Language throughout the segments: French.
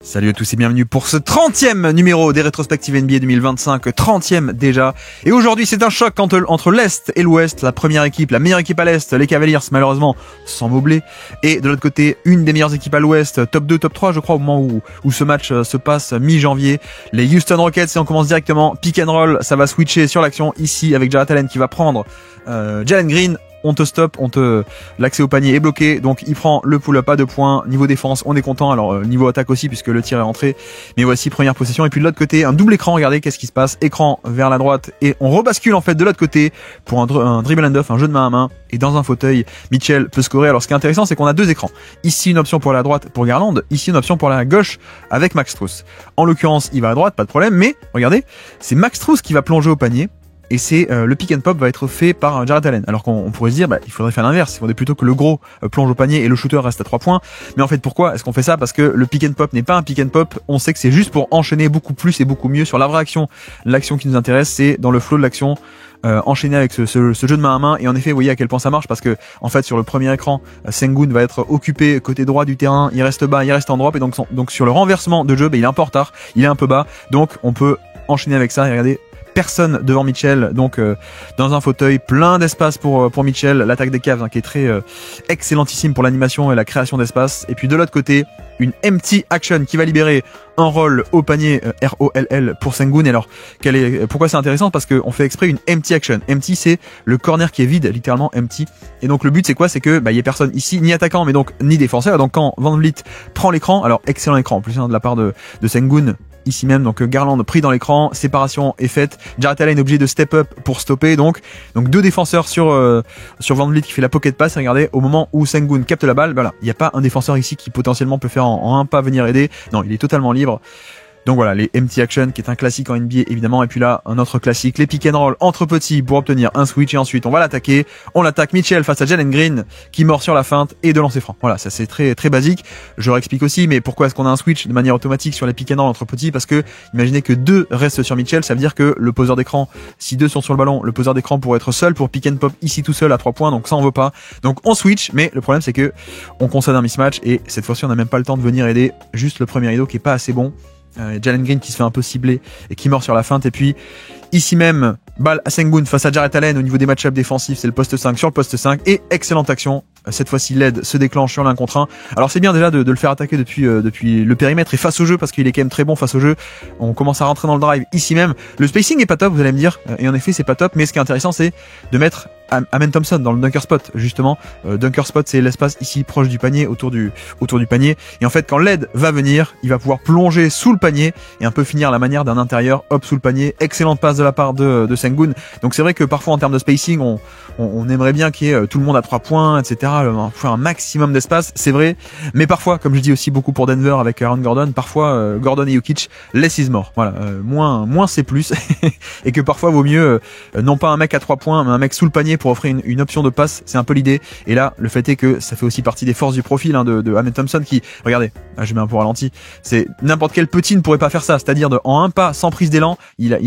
Salut à tous et bienvenue pour ce 30e numéro des rétrospectives NBA 2025, 30e déjà. Et aujourd'hui c'est un choc entre l'Est et l'Ouest, la première équipe, la meilleure équipe à l'Est, les Cavaliers malheureusement sans Mobley, et de l'autre côté une des meilleures équipes à l'Ouest, top 2, top 3 je crois au moment où ce match se passe mi-janvier, les Houston Rockets, et on commence directement, pick and roll, ça va switcher sur l'action ici avec Jarrett Allen qui va prendre Jalen Green. On te stoppe, l'accès au panier est bloqué, donc il prend le pull-up à 2 points. Niveau défense, on est content. Alors niveau attaque aussi, puisque le tir est rentré. Mais voici première possession. Et puis de l'autre côté, un double écran. Regardez qu'est-ce qui se passe. Écran vers la droite et on rebascule en fait de l'autre côté pour un dribble and off, un jeu de main à main. Et dans un fauteuil, Mitchell peut scorer. Alors ce qui est intéressant, c'est qu'on a deux écrans. Ici une option pour la droite pour Garland. Ici une option pour la gauche avec Max Strus. En l'occurrence, il va à droite, pas de problème. Mais regardez, c'est Max Strus qui va plonger au panier. Et c'est le pick and pop va être fait par Jarrett Allen. Alors qu'on pourrait se dire, il faudrait faire l'inverse. Il faudrait plutôt que le gros plonge au panier et le shooter reste à 3 points. Mais en fait, pourquoi est-ce qu'on fait ça? Parce que le pick and pop n'est pas un pick and pop. On sait que c'est juste pour enchaîner beaucoup plus et beaucoup mieux sur la vraie action. L'action qui nous intéresse, c'est dans le flow de l'action. Enchaîner avec ce jeu de main à main. Et en effet, vous voyez à quel point ça marche, parce que en fait sur le premier écran, Sengun va être occupé côté droit du terrain, il reste bas, il reste en drop, et donc sur le renversement de jeu, il est un peu en retard, il est un peu bas, donc on peut enchaîner avec ça. Et regardez, personne devant Mitchell, donc dans un fauteuil, plein d'espace pour Mitchell, l'attaque des Cavs qui est très excellentissime pour l'animation et la création d'espace. Et puis de l'autre côté, une empty action qui va libérer un roll au panier ROLL pour Sengun. Et alors, pourquoi c'est intéressant? Parce qu'on fait exprès une empty action. Empty, c'est le corner qui est vide, littéralement empty. Et donc le but c'est quoi? C'est que y ait personne ici, ni attaquant, mais donc ni défenseur. Donc quand Van Vliet prend l'écran, alors excellent écran en plus de la part de Sengun. Ici même, donc Garland pris dans l'écran, séparation est faite, Jarrett Allen est obligé de step up pour stopper, donc deux défenseurs sur Van Vliet qui fait la pocket pass. Regardez, au moment où Sengun capte la balle, il n'y a pas un défenseur ici qui potentiellement peut faire en un pas venir aider, non, il est totalement libre. Donc voilà, les empty action qui est un classique en NBA évidemment. Et puis là, un autre classique, les pick and roll entre petits pour obtenir un switch. Et ensuite, on va l'attaquer. On l'attaque Mitchell face à Jalen Green qui mord sur la feinte et de lancer franc. Voilà, ça c'est très très basique. Je réexplique aussi, mais pourquoi est-ce qu'on a un switch de manière automatique sur les pick and roll entre petits? Parce que imaginez que 2 restent sur Mitchell, ça veut dire que le poseur d'écran, si 2 sont sur le ballon, le poseur d'écran pourrait être seul pour pick and pop ici tout seul à 3 points. Donc ça on veut pas. Donc on switch, mais le problème c'est que on concède un mismatch et cette fois-ci on n'a même pas le temps de venir aider. Juste le premier rideau qui est pas assez bon. Jalen Green qui se fait un peu cibler et qui mord sur la feinte. Et puis ici même, balle à Sengun face à Jarrett Allen. Au niveau des match-ups défensifs, c'est le poste 5 sur le poste 5 et excellente action. Cette fois-ci l'aide se déclenche sur l'un contre 1. Alors c'est bien déjà de le faire attaquer depuis le périmètre et face au jeu, parce qu'il est quand même très bon face au jeu. On commence à rentrer dans le drive ici même. Le spacing est pas top, vous allez me dire, et en effet c'est pas top, mais ce qui est intéressant c'est de mettre Amen Thompson dans le dunker spot, justement. Dunker spot, c'est l'espace ici proche du panier, autour du panier. Et en fait, quand l'aide va venir, il va pouvoir plonger sous le panier et un peu finir à la manière d'un intérieur, hop, sous le panier. Excellente passe de la part de Sengun. Donc c'est vrai que parfois en termes de spacing, on aimerait bien qu'il y ait tout le monde à 3 points, etc. Faire un maximum d'espace, c'est vrai. Mais parfois, comme je dis aussi beaucoup pour Denver avec Aaron Gordon, parfois Gordon et Jokic, less is more. Voilà, moins c'est plus. Et que parfois vaut mieux non pas un mec à 3 points, mais un mec sous le panier pour offrir une option de passe. C'est un peu l'idée. Et là, le fait est que ça fait aussi partie des forces du profil de Amen Thompson qui, regardez, je mets un peu ralenti, c'est n'importe quel petit ne pourrait pas faire ça, c'est-à-dire en un pas sans prise d'élan, il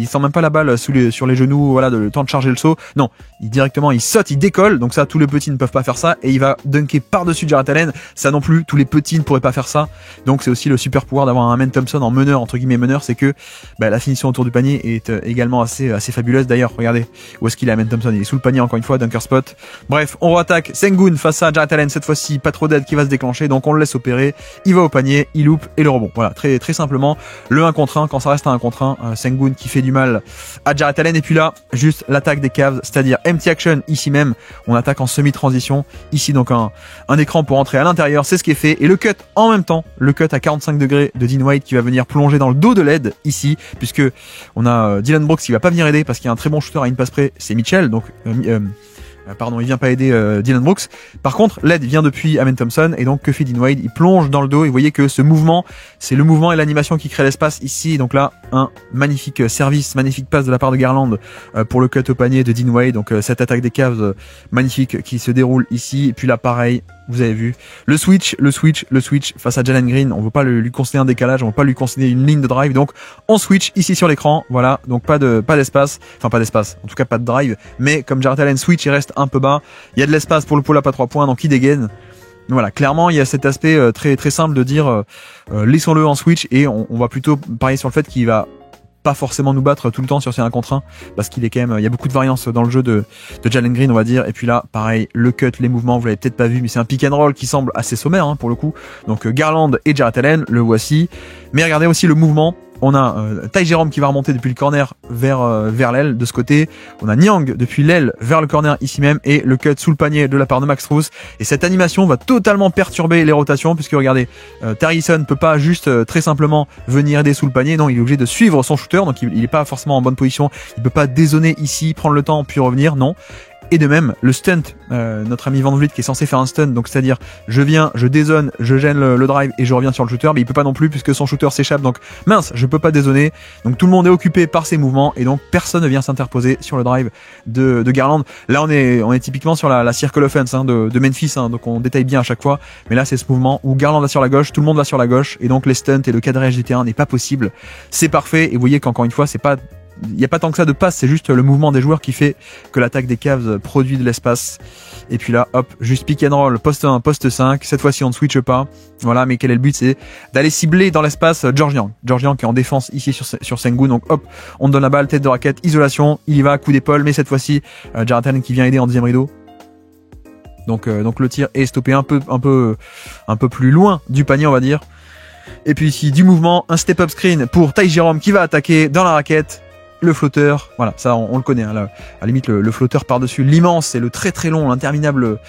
sent même pas la balle sur les genoux, voilà, le temps de charger le saut. Non, directement il saute, il décolle. Donc ça, tous les petits ne peuvent pas faire ça, et il va dunker par-dessus Jarrett Allen. Ça non plus, tous les petits ne pourraient pas faire ça. Donc c'est aussi le super pouvoir d'avoir un Amen Thompson en meneur, entre guillemets meneur, c'est que la finition autour du panier est également assez fabuleuse. D'ailleurs, regardez où est-ce qu'il est, Amen Thompson, il est sous le panier encore une fois, dunker spot. Bref, on attaque Sengun face à Jarrett Allen, cette fois-ci pas trop d'aide qui va se déclencher, donc on le laisse opérer, il va au panier, il loupe et le rebond. Voilà, très très simplement, le 1 contre 1, quand ça reste à 1 contre 1, Sengun qui fait du mal à Jarrett Allen. Et puis là, juste l'attaque des Cavs, c'est-à-dire empty action ici même, on attaque en semi-transition, ici donc un écran pour entrer à l'intérieur, c'est ce qui est fait, et le cut en même temps, le cut à 45 degrés de Dean White qui va venir plonger dans le dos de l'aide ici, puisque on a Dylan Brooks qui va pas venir aider parce qu'il y a un très bon shooter à une passe près, c'est Mitchell, donc il vient pas aider Dylan Brooks. Par contre, l'aide vient depuis Amen Thompson, et donc que fait Dean Wade? Il plonge dans le dos, et vous voyez que ce mouvement, c'est le mouvement et l'animation qui crée l'espace ici. Donc là, un magnifique service, magnifique passe de la part de Garland pour le cut au panier de Dean Wade. Donc cette attaque des Cavs magnifique qui se déroule ici. Et puis là, pareil, vous avez vu le switch face à Jalen Green. On veut pas lui concéder un décalage, on veut pas lui concéder une ligne de drive. Donc on switch ici sur l'écran. Voilà, donc pas d'espace, en tout cas pas de drive. Mais comme Jarrett Allen switch, il reste un peu bas. Il y a de l'espace pour le pull-up à 3 points, donc il dégaine. Voilà, clairement il y a cet aspect très très simple de dire laissons-le en switch et on va plutôt parier sur le fait qu'il va pas forcément nous battre tout le temps sur ces 1 contre 1 parce qu'il est quand même, il y a beaucoup de variance dans le jeu de Jalen Green, on va dire. Et puis là, pareil, le cut, les mouvements, vous l'avez peut-être pas vu, mais c'est un pick and roll qui semble assez sommaire pour le coup. Donc Garland et Jarrett Allen, le voici. Mais regardez aussi le mouvement. On a Ty Jerome qui va remonter depuis le corner vers l'aile de ce côté. On a Niang depuis l'aile vers le corner ici même et le cut sous le panier de la part de Max Strus. Et cette animation va totalement perturber les rotations puisque regardez, Harrison ne peut pas juste très simplement venir aider sous le panier. Non, il est obligé de suivre son shooter, donc il est pas forcément en bonne position. Il peut pas dézoner ici, prendre le temps puis revenir. Non. Et de même, le stunt, notre ami Van Vliet qui est censé faire un stunt, donc c'est-à-dire je viens, je dézone, je gêne le drive et je reviens sur le shooter, mais il peut pas non plus puisque son shooter s'échappe, donc mince, je peux pas dézoner. Donc tout le monde est occupé par ses mouvements et donc personne ne vient s'interposer sur le drive de Garland. Là on est typiquement sur la circle offense de Memphis, donc on détaille bien à chaque fois, mais là c'est ce mouvement où Garland va sur la gauche, tout le monde va sur la gauche et donc les stunts et le cadrage du terrain n'est pas possible. C'est parfait et vous voyez qu'encore une fois il n'y a pas tant que ça de passe, c'est juste le mouvement des joueurs qui fait que l'attaque des Cavs produit de l'espace. Et puis là, hop, juste pick and roll, poste 1, poste 5. Cette fois-ci, on ne switche pas. Voilà, mais quel est le but? C'est d'aller cibler dans l'espace George Niang. George Niang qui est en défense ici sur Sengun. Donc hop, on donne la balle, tête de raquette, isolation. Il y va, coup d'épaule. Mais cette fois-ci, Jarrett Allen qui vient aider en deuxième rideau. Donc le tir est stoppé un peu plus loin du panier, on va dire. Et puis ici, du mouvement, un step-up screen pour Ty Jerome qui va attaquer dans la raquette. Le flotteur, voilà, ça on le connaît, à la limite le flotteur par-dessus l'immense et le très très long, l'interminable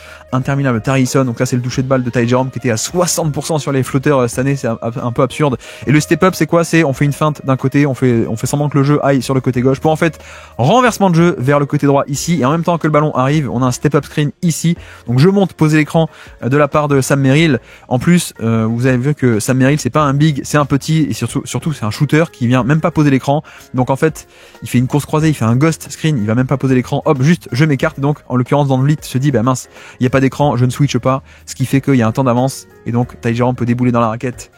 Harrison. Donc là c'est le toucher de balle de Ty Jerome qui était à 60% sur les flotteurs cette année, c'est un peu absurde. Et le step-up c'est quoi? C'est on fait une feinte d'un côté, on fait semblant que le jeu aille sur le côté gauche pour en fait renversement de jeu vers le côté droit ici, et en même temps que le ballon arrive, on a un step-up screen ici. Donc je monte poser l'écran de la part de Sam Merrill. En plus, vous avez vu que Sam Merrill c'est pas un big, c'est un petit et surtout c'est un shooter qui vient même pas poser l'écran. Donc en fait, il fait une course croisée, il fait un ghost screen, il va même pas poser l'écran, hop, juste je m'écarte. Donc en l'occurrence Van Vliet se dit bah mince, il y a pas d'écran, je ne switch pas, ce qui fait qu'il y a un temps d'avance et donc Ty Jerome peut débouler dans la raquette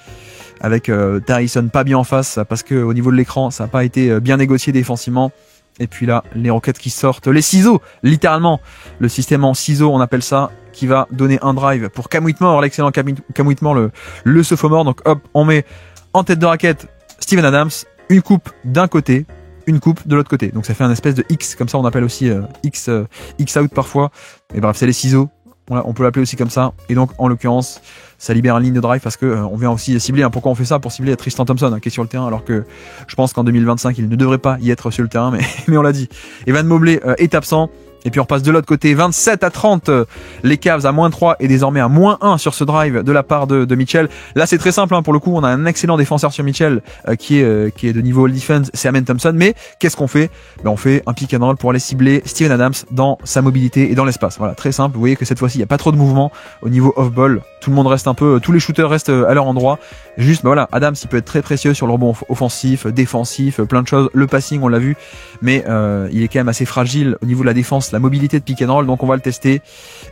avec Harrison pas bien en face parce que au niveau de l'écran ça n'a pas été bien négocié défensivement. Et puis là les roquettes qui sortent, les ciseaux, littéralement le système en ciseaux on appelle ça, qui va donner un drive pour Cam Whitmore, l'excellent Cam Whitmore, le sophomore. Donc hop, on met en tête de raquette Steven Adams, une coupe d'un côté, une coupe de l'autre côté. Donc ça fait un espèce de X, comme ça on appelle aussi X out parfois. Et bref, c'est les ciseaux. Voilà, on peut l'appeler aussi comme ça. Et donc en l'occurrence, ça libère une ligne de drive parce que on vient aussi cibler. Pourquoi on fait ça? Pour cibler Tristan Thompson qui est sur le terrain, alors que je pense qu'en 2025 il ne devrait pas y être sur le terrain, mais on l'a dit. Evan Mobley est absent. Et puis on repasse de l'autre côté, 27-30, les Cavs à -3 et désormais à -1 sur ce drive de la part de Mitchell. Là c'est très simple, pour le coup on a un excellent défenseur sur Mitchell qui est de niveau all defense, c'est Amen Thompson. Mais qu'est-ce qu'on fait? On fait un pick and roll pour aller cibler Steven Adams dans sa mobilité et dans l'espace. Voilà, très simple. Vous voyez que cette fois-ci il n'y a pas trop de mouvement au niveau off-ball. Tout le monde reste tous les shooters restent à leur endroit. Juste, voilà, Adams il peut être très précieux sur le rebond offensif, défensif, plein de choses. Le passing on l'a vu, mais il est quand même assez fragile au niveau de la défense, la mobilité de pick and roll, donc on va le tester.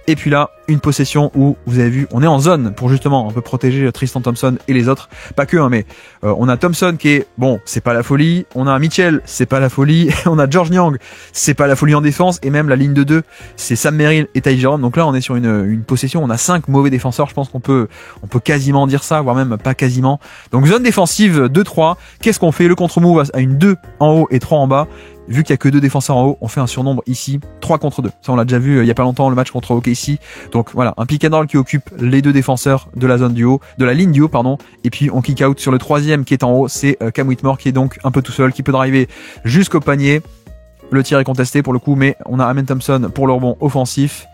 Et puis là, une possession où vous avez vu, on est en zone pour justement un peu protéger Tristan Thompson et les autres. Pas que, mais on a Thompson qui est, bon, c'est pas la folie. On a Mitchell, c'est pas la folie. On a George Niang, c'est pas la folie en défense. Et même la ligne de 2, c'est Sam Merrill et Ty Jerome. Donc là, on est sur une possession, on a 5 mauvais défenseurs. Je pense qu'on peut quasiment dire ça, voire même pas quasiment. Donc zone défensive 2-3. Qu'est-ce qu'on fait? Le contre-move à une 2 en haut et 3 en bas. Vu qu'il y a que 2 défenseurs en haut, on fait un surnombre ici, 3 contre 2. Ça on l'a déjà vu il y a pas longtemps, le match contre OKC. Donc voilà, un pick and roll qui occupe les 2 défenseurs de la zone du haut, de la ligne du haut pardon, et puis on kick out sur le 3e qui est en haut, c'est Cam Whitmore qui est donc un peu tout seul, qui peut driver jusqu'au panier. Le tir est contesté pour le coup, mais on a Amen Thompson pour le rebond offensif.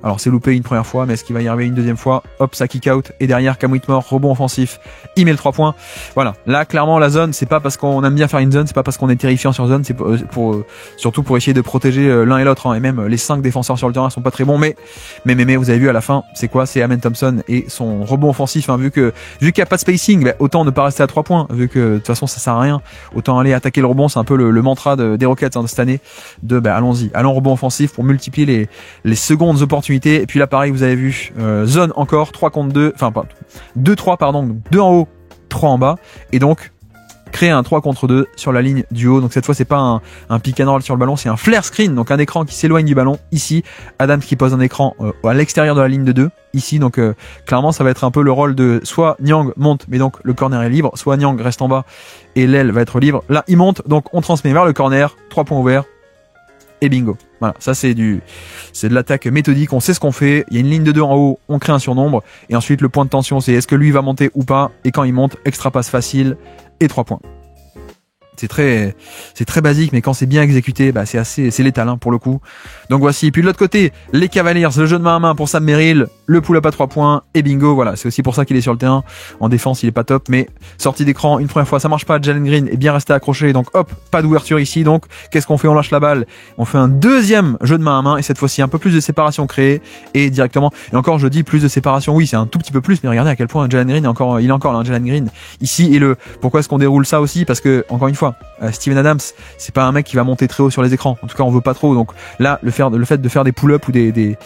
Alors c'est loupé une première fois, mais est-ce qu'il va y arriver une deuxième fois? Hop, ça kick out, et derrière Cam Whitmore, rebond offensif, il met le 3 points. Voilà, là clairement la zone, c'est pas parce qu'on aime bien faire une zone, c'est pas parce qu'on est terrifiant sur zone, c'est surtout pour essayer de protéger l'un et l'autre, et même les 5 défenseurs sur le terrain sont pas très bons, mais vous avez vu à la fin, c'est quoi? C'est Amen Thompson et son rebond offensif, vu qu'il n'y a pas de spacing, autant ne pas rester à 3 points, vu que de toute façon ça sert à rien, autant aller attaquer le rebond, c'est un peu le mantra des Rockets de cette année, allons-y, allons rebond offensif pour multiplier les secondes opportunités. Et puis là pareil, vous avez vu zone encore 3 contre 2, enfin pas 2-3 pardon, donc 2 en haut, 3 en bas, et donc créer un 3 contre 2 sur la ligne du haut. Donc cette fois c'est pas un pick and roll sur le ballon, c'est un flare screen, donc un écran qui s'éloigne du ballon ici. Adams qui pose un écran à l'extérieur de la ligne de 2 ici, donc clairement ça va être un peu le rôle de soit Niang monte mais donc le corner est libre, soit Niang reste en bas et l'aile va être libre. Là il monte, donc on transmet vers le corner, 3 points ouverts et bingo. Voilà, ça c'est de l'attaque méthodique, on sait ce qu'on fait, il y a une ligne de 2 en haut, on crée un surnombre, et ensuite le point de tension c'est est-ce que lui va monter ou pas, et quand il monte, extra passe facile, et 3 points. C'est très basique, mais quand c'est bien exécuté, bah c'est létal, hein, pour le coup. Donc voici. Et puis de l'autre côté, les Cavaliers, le jeu de main à main pour Sam Merrill, le pull-up à 3 points, et bingo, voilà. C'est aussi pour ça qu'il est sur le terrain. En défense, il est pas top, mais sortie d'écran, une première fois, ça marche pas. Jalen Green est bien resté accroché, donc hop, pas d'ouverture ici. Donc, qu'est-ce qu'on fait? On lâche la balle. On fait un deuxième jeu de main à main, et cette fois-ci, un peu plus de séparation créée, et directement, et encore, je dis plus de séparation. Oui, c'est un tout petit peu plus, mais regardez à quel point Jalen Green il est encore là, Jalen Green. Ici, pourquoi est-ce qu'on déroule ça aussi? Parce que, encore une fois, Steven Adams, c'est pas un mec qui va monter très haut sur les écrans. En tout cas, on veut pas trop. Donc là, le fait de faire des pull-up ou des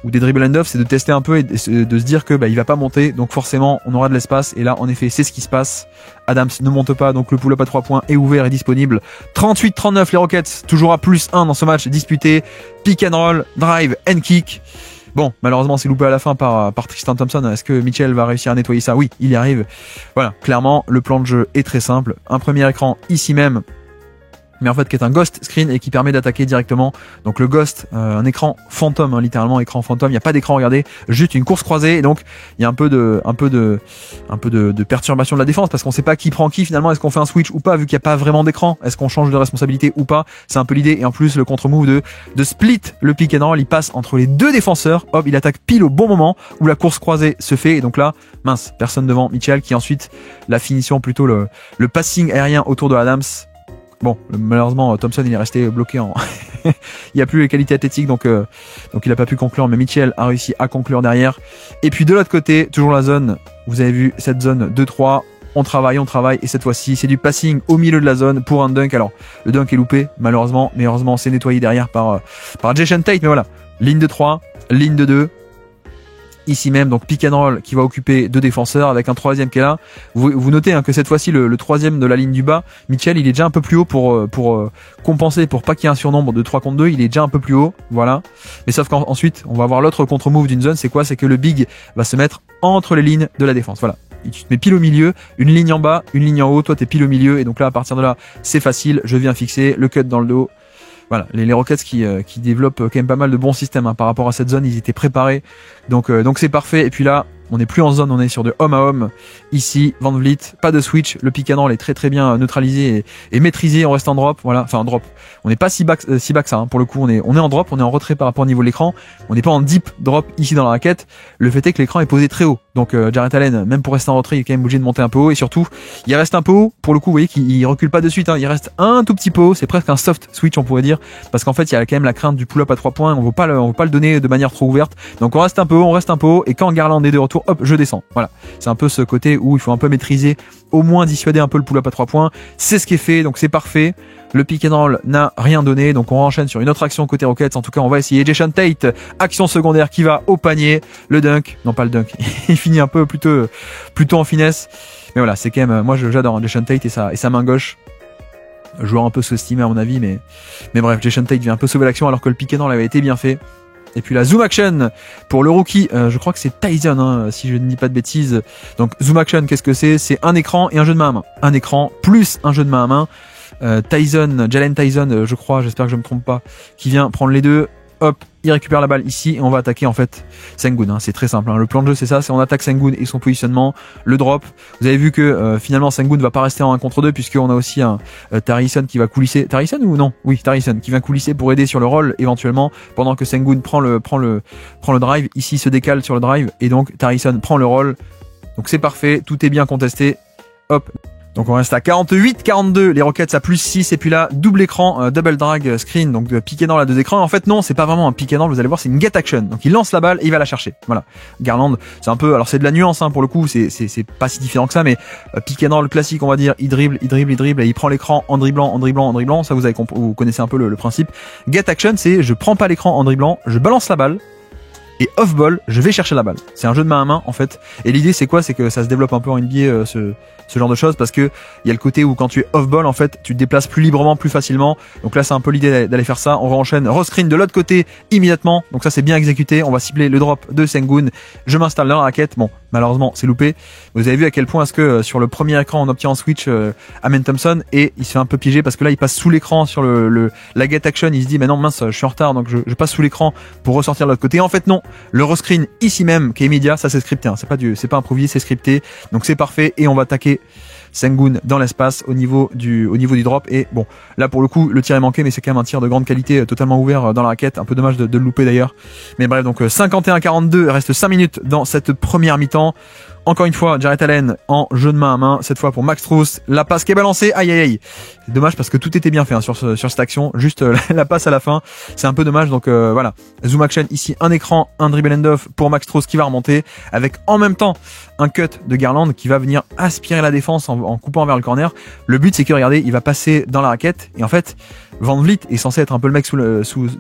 dribble and off, c'est de tester un peu et de se dire que il va pas monter. Donc forcément, on aura de l'espace. Et là, en effet, c'est ce qui se passe. Adams ne monte pas, donc le pull-up à 3 points est ouvert et disponible. 38-39, les Rockets, toujours à +1 dans ce match disputé. Pick and roll, drive and kick. Bon, malheureusement, c'est loupé à la fin par Tristan Thompson. Est-ce que Mitchell va réussir à nettoyer ça? Oui, il y arrive. Voilà, clairement, le plan de jeu est très simple. Un premier écran ici même, mais en fait qui est un ghost screen et qui permet d'attaquer directement. Donc le ghost, un écran fantôme, hein, littéralement écran fantôme. Il n'y a pas d'écran, regardez, juste une course croisée. Et donc il y a un peu de perturbation de la défense parce qu'on sait pas qui prend qui finalement. Est-ce qu'on fait un switch ou pas vu qu'il n'y a pas vraiment d'écran? Est-ce qu'on change de responsabilité ou pas? C'est un peu l'idée. Et en plus le contre-move de split le pick and roll, il passe entre les deux défenseurs. Hop, il attaque pile au bon moment où la course croisée se fait. Et donc là, mince, personne devant Mitchell qui ensuite la finition, plutôt le passing aérien autour de Adams. Bon, malheureusement, Thompson il est resté bloqué il n'y a plus les qualités athlétiques, donc il n'a pas pu conclure, mais Mitchell a réussi à conclure derrière. Et puis de l'autre côté, toujours la zone, vous avez vu cette zone 2-3, on travaille, et cette fois-ci, c'est du passing au milieu de la zone pour un dunk. Alors, le dunk est loupé, malheureusement, mais heureusement, c'est nettoyé derrière par Jason Tate, mais voilà, ligne de 3, ligne de 2. Ici même, donc pick and roll qui va occuper deux défenseurs avec un troisième qui est là. Vous notez que cette fois-ci le troisième de la ligne du bas, Mitchell, il est déjà un peu plus haut pour compenser, pour pas qu'il y ait un surnombre de 3 contre 2, il est déjà un peu plus haut, voilà. Mais sauf qu'ensuite, on va avoir l'autre contre-move d'une zone, c'est quoi? C'est que le big va se mettre entre les lignes de la défense, voilà. Tu te mets pile au milieu, une ligne en bas, une ligne en haut, toi t'es pile au milieu, et donc là à partir de là, c'est facile, je viens fixer le cut dans le dos. Voilà, les Rockets qui développent quand même pas mal de bons systèmes, hein, par rapport à cette zone, ils étaient préparés, donc c'est parfait. Et puis là, on n'est plus en zone, on est sur de homme à homme. Ici, Van Vliet, pas de switch, le pick and roll est très très bien neutralisé et maîtrisé. On reste en drop, voilà, enfin en drop. On n'est pas si bas que ça, hein, pour le coup. On est en drop, on est en retrait par rapport au niveau de l'écran. On n'est pas en deep drop ici dans la raquette. Le fait est que l'écran est posé très haut. Donc Jarrett Allen, même pour rester en retrait, il est quand même obligé de monter un peu haut. Et surtout, il reste un peu haut. Pour le coup, vous voyez qu'il recule pas de suite, hein. Il reste un tout petit peu haut. C'est presque un soft switch, on pourrait dire, parce qu'en fait, il y a quand même la crainte du pull-up à 3 points. On veut pas le donner de manière trop ouverte. Donc on reste un peu haut, et quand Garland est de retour, hop, je descends. Voilà, c'est un peu ce côté où il faut un peu maîtriser, au moins dissuader un peu le pull-up à 3 points. C'est ce qui est fait, donc c'est parfait. Le pick and roll n'a rien donné, donc on enchaîne sur une autre action côté Rockets. En tout cas, on va essayer. Jason Tate, action secondaire qui va au panier. Le dunk, non pas le dunk, il finit un peu plutôt en finesse. Mais voilà, c'est quand même, moi j'adore Jason Tate et sa main gauche. Joueur un peu sous-estimé à mon avis, mais bref, Jason Tate vient un peu sauver l'action alors que le pick and roll avait été bien fait. Et puis la zoom action pour le rookie, je crois que c'est Tyson, hein, si je ne dis pas de bêtises. Donc zoom action, qu'est-ce que c'est? C'est un écran et un jeu de main à main. Un écran plus un jeu de main à main. Jalen Tyson, je crois, j'espère que je me trompe pas, qui vient prendre les deux. Hop, il récupère la balle ici et on va attaquer en fait Sengun, hein. C'est très simple, hein. Le plan de jeu c'est ça, c'est on attaque Sengun et son positionnement, le drop. Vous avez vu que finalement Sengun va pas rester en 1 contre 2 puisqu'on a aussi un Tarison qui va coulisser. Tarison ou non? Oui, Tarison qui vient coulisser pour aider sur le roll éventuellement pendant que Sengun prend le drive. Ici se décale sur le drive et donc Tarison prend le roll. Donc c'est parfait, tout est bien contesté. Hop. Donc on reste à 48-42, les Rockets à +6 et puis là double écran, double drag screen, donc piqué dans la deux écrans. En fait non, c'est pas vraiment un pick and roll, vous allez voir, c'est une get action. Donc il lance la balle et il va la chercher. Voilà. Garland, c'est un peu, alors c'est de la nuance, hein, pour le coup, c'est pas si différent que ça, mais pick and roll classique, on va dire, il dribble et il prend l'écran en dribblant. Ça vous connaissez un peu le principe. Get action, c'est je prends pas l'écran en dribblant, je balance la balle. Et off-ball, je vais chercher la balle. C'est un jeu de main à main en fait. Et l'idée c'est quoi? C'est que ça se développe un peu en NBA, ce genre de choses, parce que il y a le côté où quand tu es off ball, en fait, tu te déplaces plus librement, plus facilement. Donc là, c'est un peu l'idée d'aller faire ça. On enchaîne re-screen de l'autre côté immédiatement. Donc ça, c'est bien exécuté. On va cibler le drop de Sengun. Je m'installe dans la raquette. Bon, malheureusement, c'est loupé. Vous avez vu à quel point est-ce que sur le premier écran, on obtient en switch Amen Thompson, et il se fait un peu piéger parce que là, il passe sous l'écran sur la get action. Il se dit, mais non, mince, je suis en retard, donc je passe sous l'écran pour ressortir de l'autre côté. En fait, non. Le re-screen ici même, qui est immédiat, ça c'est scripté. Hein. C'est pas improvisé, c'est scripté. Donc c'est parfait, et on va attaquer Sengun dans l'espace au niveau du drop. Et bon, là pour le coup, le tir est manqué, mais c'est quand même un tir de grande qualité, totalement ouvert dans la raquette. Un peu dommage de le louper d'ailleurs. Mais bref, donc 51-42, reste 5 minutes dans cette première mi-temps. Encore une fois, Jarrett Allen en jeu de main à main, cette fois pour Max Strus. La passe qui est balancée, aïe aïe aïe. C'est dommage parce que tout était bien fait hein, sur cette action, juste la passe à la fin, c'est un peu dommage. Donc voilà, zoom action ici, un écran, un dribble end-off pour Max Strus qui va remonter, avec en même temps un cut de Garland qui va venir aspirer la défense en coupant vers le corner. Le but c'est que regardez, il va passer dans la raquette, et en fait Van Vliet est censé être un peu le mec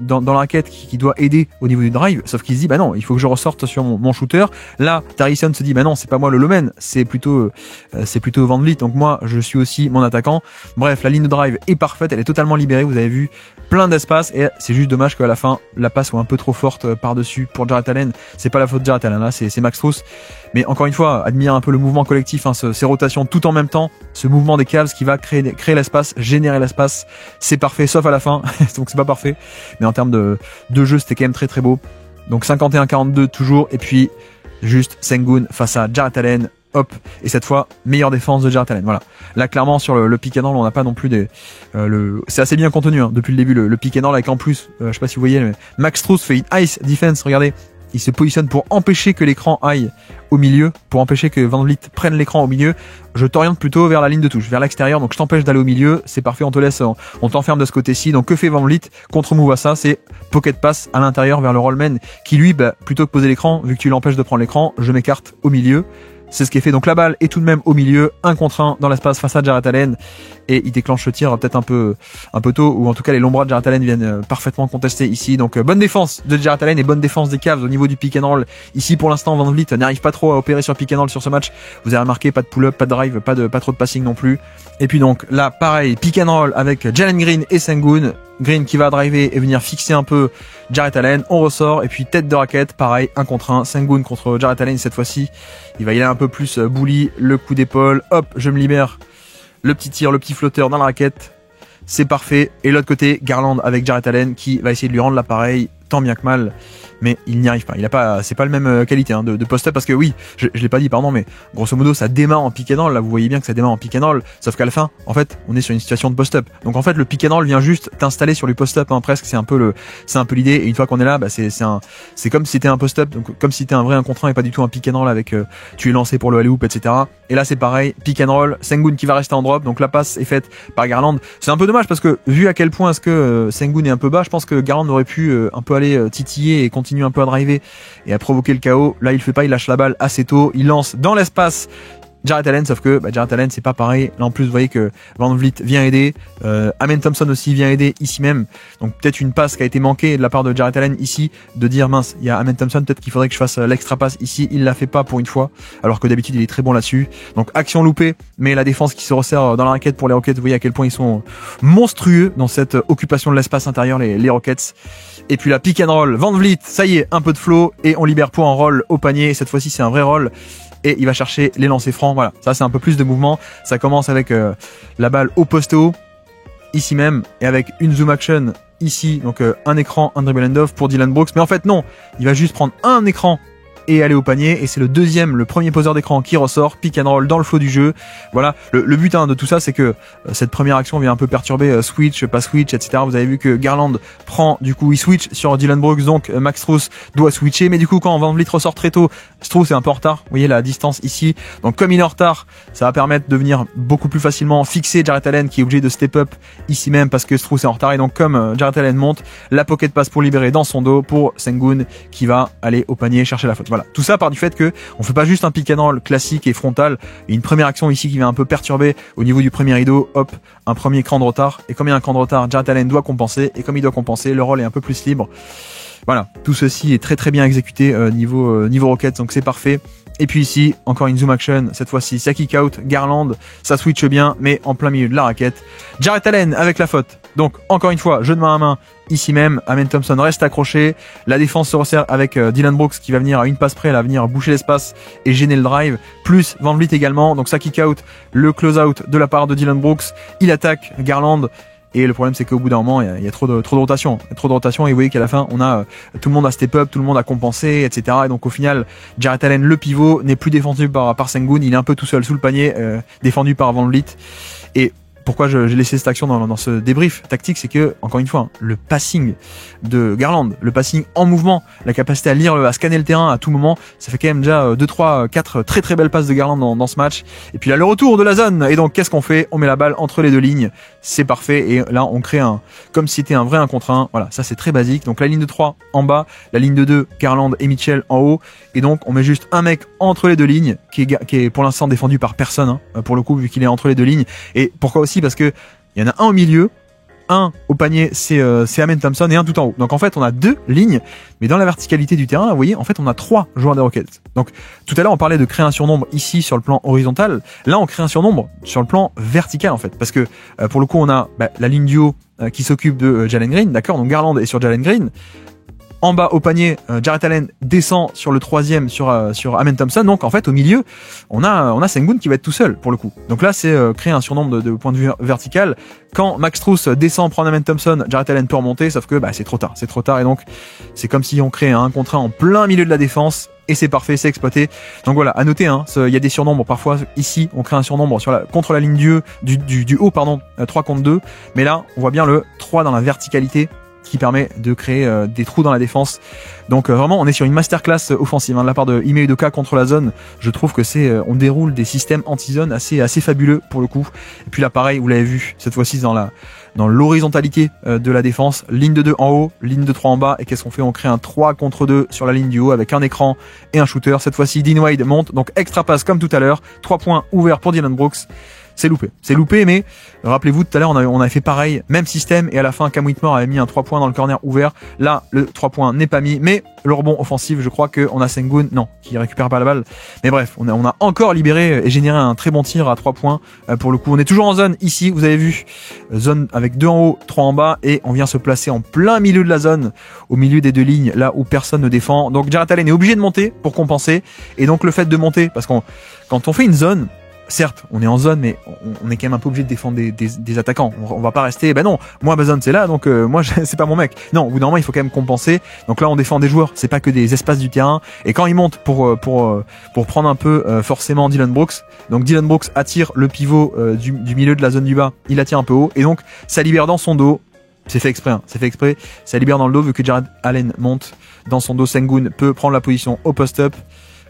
dans la raquette qui doit aider au niveau du drive, sauf qu'il se dit bah non, il faut que je ressorte sur mon shooter. Là Tarison se dit bah non, c'est pas moi le low-man, c'est plutôt Van Vliet, donc moi je suis aussi mon attaquant. Bref, la ligne de drive est parfaite, elle est totalement libérée, vous avez vu, plein d'espace, et c'est juste dommage qu'à la fin la passe soit un peu trop forte par-dessus pour Jarrett Allen. C'est pas la faute de Jarrett Allen, là c'est Max Strus. Mais encore une fois, admire un peu le mouvement collectif, hein, ces rotations tout en même temps, ce mouvement des Cavs qui va créer l'espace, générer l'espace, c'est parfait, sauf à la fin, donc c'est pas parfait. Mais en termes de jeu, c'était quand même très très beau. Donc 51-42 toujours, et puis juste Sengun face à Jarrett Allen, hop, et cette fois, meilleure défense de Jarrett Allen. Voilà. Là, clairement, sur le pick and roll, on n'a pas non plus c'est assez bien contenu, hein, depuis le début, le pick and roll, avec en plus, je sais pas si vous voyez, mais Max Strus fait une ice defense, regardez. Il se positionne pour empêcher que l'écran aille au milieu, pour empêcher que Van Vliet prenne l'écran au milieu. Je t'oriente plutôt vers la ligne de touche, vers l'extérieur, donc je t'empêche d'aller au milieu. C'est parfait, on te laisse, on t'enferme de ce côté-ci. Donc que fait Van Vliet contre move à ça? C'est pocket pass à l'intérieur vers le rollman qui lui, plutôt que poser l'écran, vu que tu l'empêches de prendre l'écran, je m'écarte au milieu. C'est ce qui est fait. Donc la balle est tout de même au milieu, 1 contre 1 dans l'espace face à Jarrett Allen, et il déclenche le tir peut-être un peu tôt, ou en tout cas les longs bras de Jarrett Allen viennent parfaitement contester ici. Donc bonne défense de Jarrett Allen et bonne défense des Cavs au niveau du pick and roll. Ici pour l'instant Van Vliet n'arrive pas trop à opérer sur pick and roll sur ce match. Vous avez remarqué, pas de pull-up, pas de drive, pas trop de passing non plus. Et puis donc là pareil, pick and roll avec Jalen Green et Sengun. Green qui va driver et venir fixer un peu Jarrett Allen, on ressort, et puis tête de raquette, pareil, 1 contre 1, Sengun contre Jarrett Allen. Cette fois-ci, il va y aller un peu plus bully, le coup d'épaule, hop, je me libère, le petit tir, le petit flotteur dans la raquette, c'est parfait. Et l'autre côté, Garland avec Jarrett Allen qui va essayer de lui rendre l'appareil, tant bien que mal, mais il n'y arrive pas. Il a pas, c'est pas le même qualité hein, de post-up, parce que oui, je l'ai pas dit, pardon, mais grosso modo ça démarre en pick and roll. Là, vous voyez bien que ça démarre en pick and roll, sauf qu'à la fin, en fait, on est sur une situation de post-up. Donc en fait, le pick and roll vient juste t'installer sur le post-up, hein, presque. C'est un peu l'idée. Et une fois qu'on est là, c'est comme si c'était un post-up, donc comme si c'était un vrai 1 contre 1 et pas du tout un pick and roll avec tu es lancé pour le alley-oop, etc. Et là, c'est pareil, pick and roll, Sengun qui va rester en drop. Donc la passe est faite par Garland. C'est un peu dommage parce que vu à quel point est-ce que Sengun est un peu bas, je pense que Garland aurait pu un peu aller titiller et continuer un peu à driver et à provoquer le chaos. Là il fait pas, il lâche la balle assez tôt, il lance dans l'espace Jarrett Allen, sauf que Jarrett Allen c'est pas pareil. Là en plus vous voyez que Van Vliet vient aider, Amen Thompson aussi vient aider ici même, donc peut-être une passe qui a été manquée de la part de Jarrett Allen ici, de dire mince, il y a Amen Thompson, peut-être qu'il faudrait que je fasse l'extra passe ici. Il la fait pas pour une fois, alors que d'habitude il est très bon là-dessus. Donc action loupée, mais la défense qui se resserre dans la raquette pour les Rockets. Vous voyez à quel point ils sont monstrueux dans cette occupation de l'espace intérieur, les Rockets. Et puis la pick and roll, Van Vliet, ça y est, un peu de flow, et on libère pour un roll au panier. Et cette fois-ci c'est un vrai roll, et il va chercher les lancers francs. Voilà, ça c'est un peu plus de mouvement. Ça commence avec la balle au poste haut, ici même, et avec une zoom action ici, donc un écran, un dribble end off pour Dillon Brooks. Mais en fait non, il va juste prendre un écran et aller au panier, et c'est le premier poseur d'écran qui ressort, pick and roll dans le flow du jeu. Voilà, le but de tout ça, c'est que cette première action vient un peu perturber switch, pas switch, etc. Vous avez vu que Garland prend, du coup il switch sur Dillon Brooks, donc Max Strus doit switcher, mais du coup quand Van Vliet ressort très tôt, Strus est un peu en retard, vous voyez la distance ici, donc comme il est en retard, ça va permettre de venir beaucoup plus facilement fixer Jarrett Allen qui est obligé de step up ici même parce que Strus est en retard. Et donc comme Jarrett Allen monte, la pocket passe pour libérer dans son dos pour Sengun qui va aller au panier chercher la faute. Voilà, tout ça part du fait que on fait pas juste un pick and roll classique et frontal, et une première action ici qui vient un peu perturber au niveau du premier rideau, hop, un premier cran de retard, et comme il y a un cran de retard, Jarrett Allen doit compenser, et comme il doit compenser, le roll est un peu plus libre. Voilà, tout ceci est très très bien exécuté niveau Rockets, donc c'est parfait. Et puis ici, encore une zoom action, cette fois-ci, ça kick out, Garland, ça switch bien, mais en plein milieu de la raquette. Jarrett Allen avec la faute. Donc, encore une fois, jeu de main à main, ici même, Amen Thompson reste accroché. La défense se resserre avec Dylan Brooks qui va venir à une passe près, elle va venir boucher l'espace et gêner le drive. Plus Van Vliet également, donc ça kick out, le close out de la part de Dylan Brooks. Il attaque Garland. Et le problème, c'est qu'au bout d'un moment, il y a trop de rotation. Trop de rotation. Et vous voyez qu'à la fin, on a tout le monde a step up, tout le monde a compensé, etc. Et donc, au final, Jarrett Allen, le pivot, n'est plus défendu par Sengun. Il est un peu tout seul sous le panier, défendu par Van Vliet. Et pourquoi j'ai laissé cette action dans ce débrief tactique, c'est que, encore une fois, le passing de Garland, le passing en mouvement, la capacité à lire, à scanner le terrain à tout moment, ça fait quand même déjà 2, 3, 4 très très belles passes de Garland dans ce match. Et puis là, le retour de la zone. Et donc, qu'est-ce qu'on fait? On met la balle entre les deux lignes. C'est parfait. Et là, on crée comme si c'était un vrai 1 contre 1. Voilà, ça c'est très basique. Donc, la ligne de 3 en bas, la ligne de 2, Garland et Mitchell en haut. Et donc, on met juste un mec entre les deux lignes, qui est pour l'instant défendu par personne, pour le coup, vu qu'il est entre les deux lignes. Et pourquoi aussi? Parce que il y en a un au milieu, un au panier, c'est Amen Thompson, et un tout en haut. Donc en fait, on a 2 lignes, mais dans la verticalité du terrain, vous voyez, en fait, on a 3 joueurs des Rockets. Donc tout à l'heure, on parlait de créer un surnombre ici sur le plan horizontal. Là, on crée un surnombre sur le plan vertical, en fait, parce que pour le coup, on a la ligne du haut qui s'occupe de Jalen Green, d'accord. Donc Garland est sur Jalen Green. En bas au panier, Jarrett Allen descend sur le 3e sur Amen Thompson. Donc en fait au milieu, on a Sengun qui va être tout seul pour le coup. Donc là c'est créer un surnombre de point de vue vertical. Quand Max Strus descend prendre Amen Thompson, Jarrett Allen peut remonter, sauf que c'est trop tard et donc c'est comme si on crée un 1 contre 1 en plein milieu de la défense. Et c'est parfait, c'est exploité. Donc voilà, à noter, il y a des surnombres. Parfois, ici, on crée un surnombre contre la ligne du haut, 3 contre 2. Mais là, on voit bien le 3 dans la verticalité qui permet de créer des trous dans la défense. Donc vraiment, on est sur une masterclass offensive de la part de Ime Udoka contre la zone. Je trouve que on déroule des systèmes anti-zone assez fabuleux pour le coup. Et puis là, pareil, vous l'avez vu, cette fois-ci dans l'horizontalité de la défense, ligne de 2 en haut, ligne de 3 en bas, et qu'est-ce qu'on fait? On crée un 3 contre 2 sur la ligne du haut avec un écran et un shooter. Cette fois-ci, Dean Wade monte, donc extra passe comme tout à l'heure, 3 points ouverts pour Dylan Brooks. C'est loupé, mais rappelez-vous, tout à l'heure, on avait fait pareil, même système, et à la fin, Cam Whitmore avait mis un 3 points dans le corner ouvert. Là, le 3 points n'est pas mis, mais le rebond offensif, je crois qu'on a Sengun, qui récupère pas la balle. Mais bref, on a encore libéré et généré un très bon tir à 3 points. Pour le coup, on est toujours en zone ici, vous avez vu, zone avec 2 en haut, 3 en bas, et on vient se placer en plein milieu de la zone, au milieu des 2 lignes, là où personne ne défend. Donc Jarrett Allen est obligé de monter pour compenser, et donc le fait de monter, parce quand on fait une zone, certes, on est en zone, mais on est quand même un peu obligé de défendre des attaquants. On va pas rester, non, moi ma zone c'est là, donc moi c'est pas mon mec. Non, au bout d'un moment il faut quand même compenser. Donc là on défend des joueurs, c'est pas que des espaces du terrain. Et quand ils montent pour prendre un peu forcément Dylan Brooks, donc Dylan Brooks attire le pivot du milieu de la zone du bas, il attire un peu haut, et donc ça libère dans son dos. C'est fait exprès, ça libère dans le dos vu que Jarrett Allen monte dans son dos. Sengun peut prendre la position au post-up.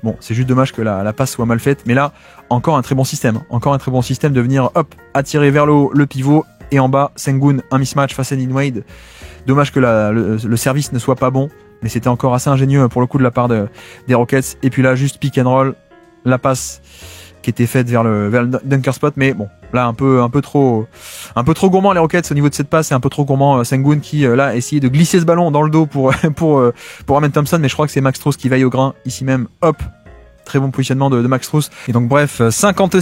Bon, c'est juste dommage que la passe soit mal faite, mais là, encore un très bon système de venir, attirer vers le haut le pivot, et en bas, Sengun, un mismatch face à Dean Wade. Dommage que le service ne soit pas bon, mais c'était encore assez ingénieux pour le coup de la part des Rockets. Et puis là, juste pick and roll, la passe qui était faite vers le dunker spot, mais bon, là un peu trop gourmand les Rockets au niveau de cette passe, et un peu trop gourmand Sengun qui là a essayé de glisser ce ballon dans le dos pour Amen Thompson, mais je crois que c'est Max Strus qui veille au grain ici même. Très bon positionnement de Max Strus. Et donc bref, 50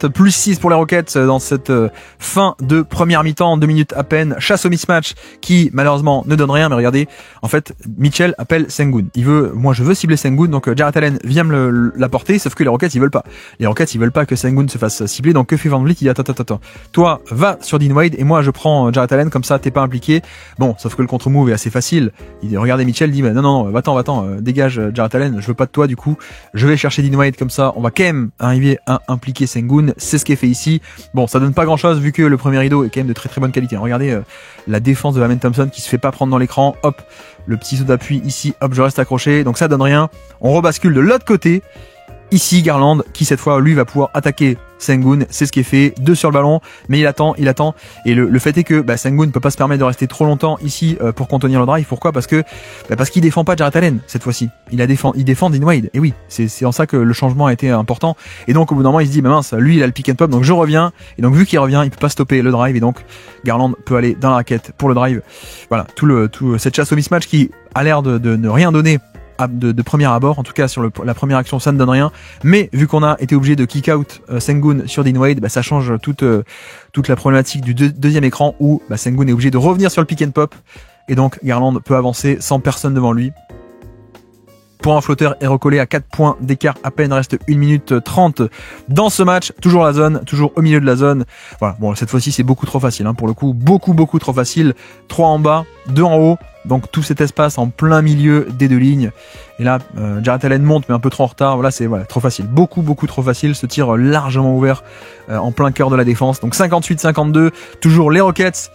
plus 6 pour les Rockets dans cette fin de première mi-temps, 2 minutes à peine. Chasse au mismatch qui malheureusement ne donne rien, mais regardez, en fait Mitchell appelle Sengun. Moi je veux cibler Sengun, donc Jarrett Allen vient me l'apporter, sauf que les Rockets ils veulent pas. Les Rockets ils veulent pas que Sengun se fasse cibler, donc que fait Van Vliet? Il dit attends. Toi va sur Dean Wade et moi je prends Jarrett Allen, comme ça t'es pas impliqué. Bon, sauf que le contre-move est assez facile. Regardez, Mitchell dit non, va-t'en, dégage Jarrett Allen, je veux pas de toi du coup. Je vais chercher Dean Wade, comme ça on va quand même arriver à impliquer Sengun. C'est ce qui est fait ici. Bon, ça donne pas grand chose vu que le premier rideau est quand même de très très bonne qualité. Regardez la défense de Amen Thompson qui se fait pas prendre dans l'écran. Le petit saut d'appui ici, je reste accroché, donc ça donne rien. On rebascule de l'autre côté. Ici, Garland, qui cette fois, lui, va pouvoir attaquer Sengun. C'est ce qui est fait. 2 sur le ballon, mais il attend. Et le fait est que Sengun ne peut pas se permettre de rester trop longtemps ici pour contenir le drive. Pourquoi? Parce qu'il défend pas Jarrett Allen cette fois-ci. Il défend Dean Wade. Et oui, c'est en ça que le changement a été important. Et donc au bout d'un moment, il se dit mince, lui il a le pick and pop, donc je reviens. Et donc vu qu'il revient, il peut pas stopper le drive. Et donc Garland peut aller dans la raquette pour le drive. Voilà, tout cette chasse au mismatch qui a l'air de ne rien donner de premier abord, en tout cas sur la première action ça ne donne rien, mais vu qu'on a été obligé de kick out Sengun sur Dean Wade, ça change toute la problématique du deuxième écran où Sengun est obligé de revenir sur le pick and pop et donc Garland peut avancer sans personne devant lui. Pour un flotteur est recollé à 4 points d'écart à peine, reste 1 minute 30 dans ce match, toujours la zone, toujours au milieu de la zone. Voilà, bon cette fois-ci c'est beaucoup trop facile pour le coup, beaucoup trop facile. 3 en bas, 2 en haut, donc tout cet espace en plein milieu des deux lignes. Et là, Jarrett Allen monte mais un peu trop en retard, voilà c'est trop facile, beaucoup trop facile, ce tir largement ouvert en plein cœur de la défense. Donc 58-52, toujours les Rockets.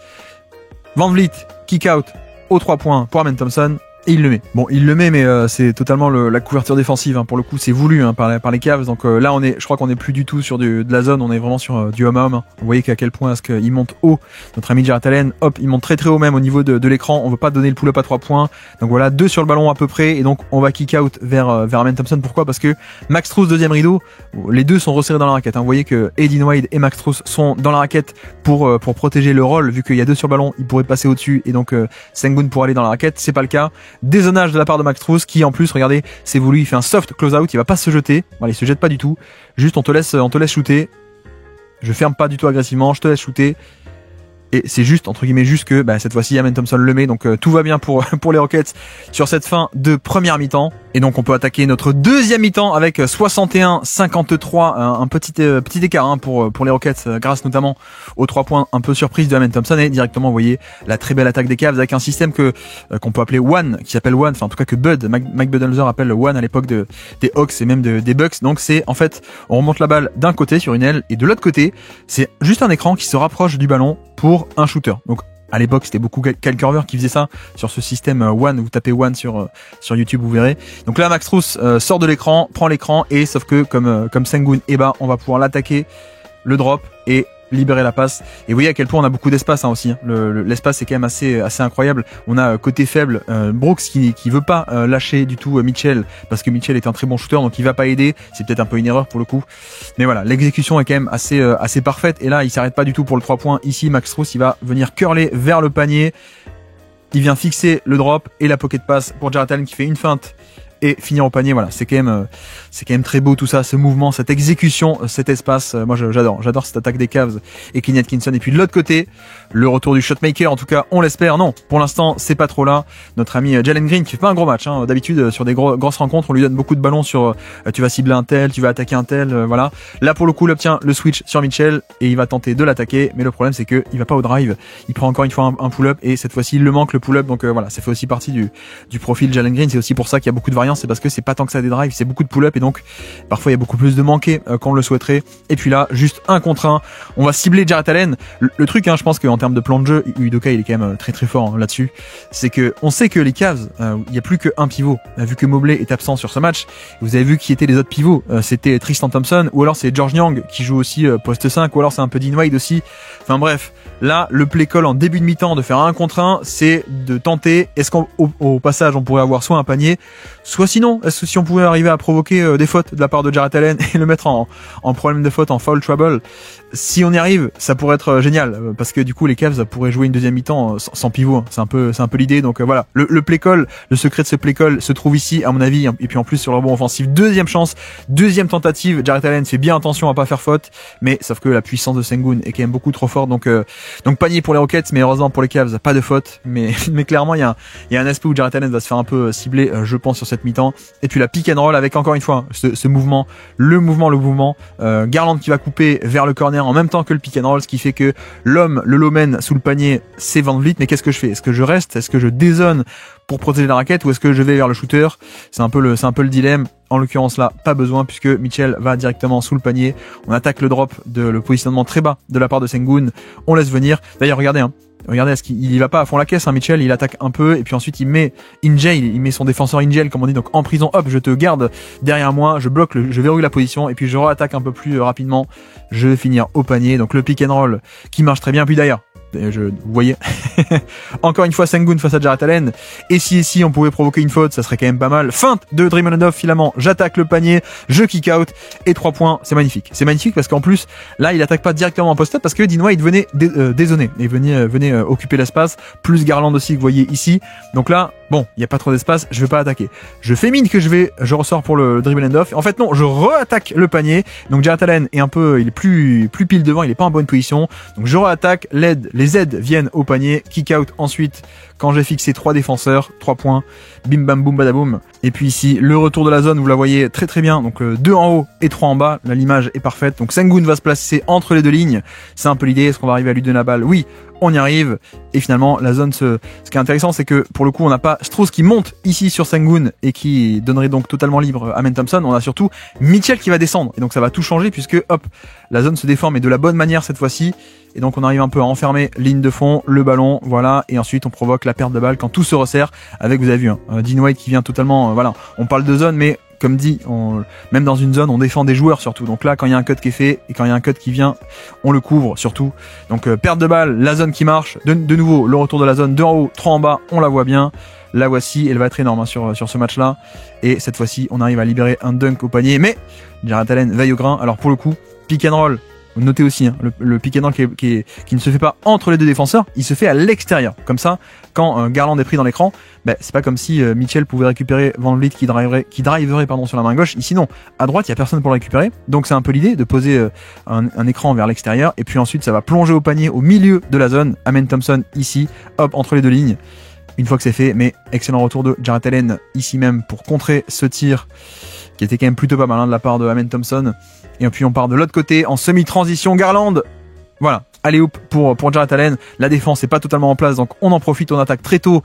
Van Vliet, kick out aux 3 points pour Amen Thompson. Et il le met. Bon, il le met, mais c'est totalement la couverture défensive. Pour le coup, c'est voulu par les Cavs. Donc là, je crois qu'on est plus du tout sur de la zone. On est vraiment sur du homme à homme. Vous voyez qu'à quel point est-ce qu'il monte haut. Notre ami Jarrett Allen, hop, il monte très haut même au niveau de l'écran. On veut pas donner le pull-up à 3 points. Donc voilà, 2 sur le ballon à peu près. Et donc on va kick out vers Amen Thompson. Pourquoi ? Parce que Max Strus deuxième rideau, les deux sont resserrés dans la raquette. Vous voyez que Dean Wade et Max Strus sont dans la raquette pour protéger le roll. Vu qu'il y a 2 sur le ballon, ils pourraient passer au-dessus et donc Sengun pour aller dans la raquette. C'est pas le cas. Dézonage de la part de Max Strus qui en plus, regardez, c'est voulu, il fait un soft close-out, il va pas se jeter, voilà, il se jette pas du tout, juste on te laisse shooter, je ferme pas du tout agressivement, je te laisse shooter, et c'est juste, entre guillemets, juste que cette fois-ci Amen Thompson le met, donc tout va bien pour les Rockets sur cette fin de première mi-temps. Et donc on peut attaquer notre deuxième mi-temps avec 61-53, un petit écart pour les Rockets, grâce notamment aux 3 points un peu surprise de Amen Thompson, et directement vous voyez la très belle attaque des Cavs avec un système qu'on peut appeler One, qui s'appelle One, enfin en tout cas que Mike Budenholzer appelle One à l'époque des Hawks et même des Bucks. Donc c'est en fait on remonte la balle d'un côté sur une aile et de l'autre côté c'est juste un écran qui se rapproche du ballon pour un shooter. Donc à l'époque, c'était beaucoup Kyle Korver qui faisait ça sur ce système One. Vous tapez One sur YouTube, vous verrez. Donc là, Max Strus sort de l'écran, prend l'écran et sauf que comme Sengun est bas, on va pouvoir l'attaquer, le drop et libérer la passe. Et vous voyez à quel point on a beaucoup d'espace aussi. L'espace est quand même assez incroyable. On a côté faible Brooks qui veut pas lâcher du tout Mitchell parce que Mitchell est un très bon shooter, donc il va pas aider. C'est peut-être un peu une erreur pour le coup. Mais voilà, l'exécution est quand même assez parfaite. Et là, il s'arrête pas du tout pour le 3 points. Ici, Max Strus, il va venir curler vers le panier. Il vient fixer le drop et la pocket pass pour Jarrett Allen qui fait une feinte et finir au panier. Voilà, c'est quand même très beau tout ça, ce mouvement, cette exécution, cet espace. Moi j'adore cette attaque des Cavs et Kenny Atkinson. Et puis de l'autre côté, le retour du shotmaker, en tout cas on l'espère. Non, pour l'instant c'est pas trop là. Notre ami Jalen Green qui fait pas un gros match, d'habitude sur des grosses rencontres on lui donne beaucoup de ballons sur tu vas cibler un tel, tu vas attaquer un tel, voilà. Là pour le coup il obtient le switch sur Mitchell et il va tenter de l'attaquer, mais le problème c'est que il va pas au drive, il prend encore une fois un pull-up et cette fois-ci il le manque le pull-up. Donc voilà, ça fait aussi partie du profil Jalen Green. C'est aussi pour ça qu'il y a beaucoup de variance, c'est parce que c'est pas tant que ça des drives, c'est beaucoup de pull-up et donc parfois il y a beaucoup plus de manqués qu'on le souhaiterait. Et puis là, juste 1 contre 1, on va cibler Jarrett Allen. Le truc, je pense qu'en termes de plan de jeu, Udoka il est quand même très fort là-dessus. C'est que on sait que les Cavs, il y a plus qu'un pivot. Vu que Mobley est absent sur ce match, vous avez vu qui étaient les autres pivots. C'était Tristan Thompson ou alors c'est George Niang qui joue aussi poste 5 ou alors c'est un peu Dean Wade aussi. Enfin bref, là le play call en début de mi-temps de faire 1 contre 1, c'est de tenter. Est-ce qu'au passage on pourrait avoir soit un panier, soit sinon, est-ce que si on pouvait arriver à provoquer des fautes de la part de Jarrett Allen et le mettre en problème de faute, en foul trouble, si on y arrive, ça pourrait être génial parce que du coup les Cavs pourraient jouer une deuxième mi-temps sans pivot. C'est un peu l'idée. Donc voilà, le play call, le secret de ce play call se trouve ici à mon avis. Et puis en plus sur le rebond offensif, deuxième chance, deuxième tentative. Jarrett Allen fait bien attention à pas faire faute, mais sauf que la puissance de Sengun est quand même beaucoup trop forte. Donc panier pour les Rockets, mais heureusement pour les Cavs, pas de faute. Mais clairement il y a un aspect où Jarrett Allen va se faire un peu cibler, je pense, sur cette mi-temps. Et puis la pick and roll avec encore une fois ce mouvement, le mouvement. Garland qui va couper vers le corner en même temps que le pick and roll, ce qui fait que le low man sous le panier, c'est Van Vliet. Mais qu'est-ce que je fais ? Est-ce que je reste ? Est-ce que je dézone pour protéger la raquette ou est-ce que je vais vers le shooter ? C'est un peu le dilemme. En l'occurrence là, pas besoin puisque Mitchell va directement sous le panier. On attaque le drop le positionnement très bas de la part de Sengun. On laisse venir. D'ailleurs, regardez, est-ce qu'il y va pas à fond la caisse, Mitchell, il attaque un peu et puis ensuite il met il met son défenseur in jail comme on dit, donc en prison. Hop, je te garde derrière moi, je bloque, je verrouille la position et puis je re-attaque un peu plus rapidement. Je vais finir au panier. Donc le pick and roll qui marche très bien. Puis d'ailleurs, vous voyez, encore une fois Sengun face à Jarrett Allen. Et si on pouvait provoquer une faute, ça serait quand même pas mal. Feinte de Draymond Green, finalement, j'attaque le panier, je kick out et 3 points. C'est magnifique parce qu'en plus là il attaque pas directement en post-up parce que Dean Wade venait dézoner et venait occuper l'espace, plus Garland aussi que vous voyez ici. Donc là Bon, il y a pas trop d'espace, je vais pas attaquer. Je fais mine que je ressors pour le dribble end-off. En fait non, je re-attaque le panier. Donc Jarrett Allen est un peu, il est plus pile devant, il est pas en bonne position. Donc je re-attaque, les aides viennent au panier, kick out ensuite quand j'ai fixé 3 défenseurs, 3 points, bim bam boum badaboum. Et puis ici, le retour de la zone, vous la voyez très très bien. Donc 2 en haut et 3 en bas, là l'image est parfaite. Donc Sengun va se placer entre les deux lignes. C'est un peu l'idée, est-ce qu'on va arriver à lui donner la balle? Oui, on y arrive. Et finalement, la zone ce qui est intéressant, c'est que pour le coup, on n'a pas Strauss qui monte ici sur Sengun et qui donnerait donc totalement libre Amen Thompson. On a surtout Mitchell qui va descendre. Et donc ça va tout changer puisque hop, la zone se déforme et de la bonne manière cette fois-ci. Et donc on arrive un peu à enfermer ligne de fond, le ballon, voilà, et ensuite on provoque la perte de balle quand tout se resserre avec, vous avez vu, Dean Wade qui vient totalement, voilà, on parle de zone, mais comme dit, même dans une zone, on défend des joueurs surtout. Donc là, quand il y a un cut qui est fait et quand il y a un cut qui vient, on le couvre surtout. Donc perte de balle, la zone qui marche, de nouveau le retour de la zone, 2 en haut, 3 en bas, on la voit bien. La voici, elle va être énorme sur ce match-là. Et cette fois-ci, on arrive à libérer un dunk au panier, mais Jarrett Allen veille au grain. Alors pour le coup, pick and roll. Notez aussi le pick and roll qui ne se fait pas entre les deux défenseurs, il se fait à l'extérieur. Comme ça, quand Garland est pris dans l'écran, c'est pas comme si Mitchell pouvait récupérer Van Vliet qui driverait sur la main gauche. Ici non, à droite il y a personne pour le récupérer. Donc c'est un peu l'idée de poser un écran vers l'extérieur et puis ensuite ça va plonger au panier au milieu de la zone. Amen Thompson ici, hop entre les deux lignes. Une fois que c'est fait, mais excellent retour de Jarrett Allen ici même pour contrer ce tir qui était quand même plutôt pas mal de la part de Amen Thompson. Et puis on part de l'autre côté en semi-transition. Garland, voilà, allez hop pour Jarrett Allen. La défense n'est pas totalement en place, donc on en profite, on attaque très tôt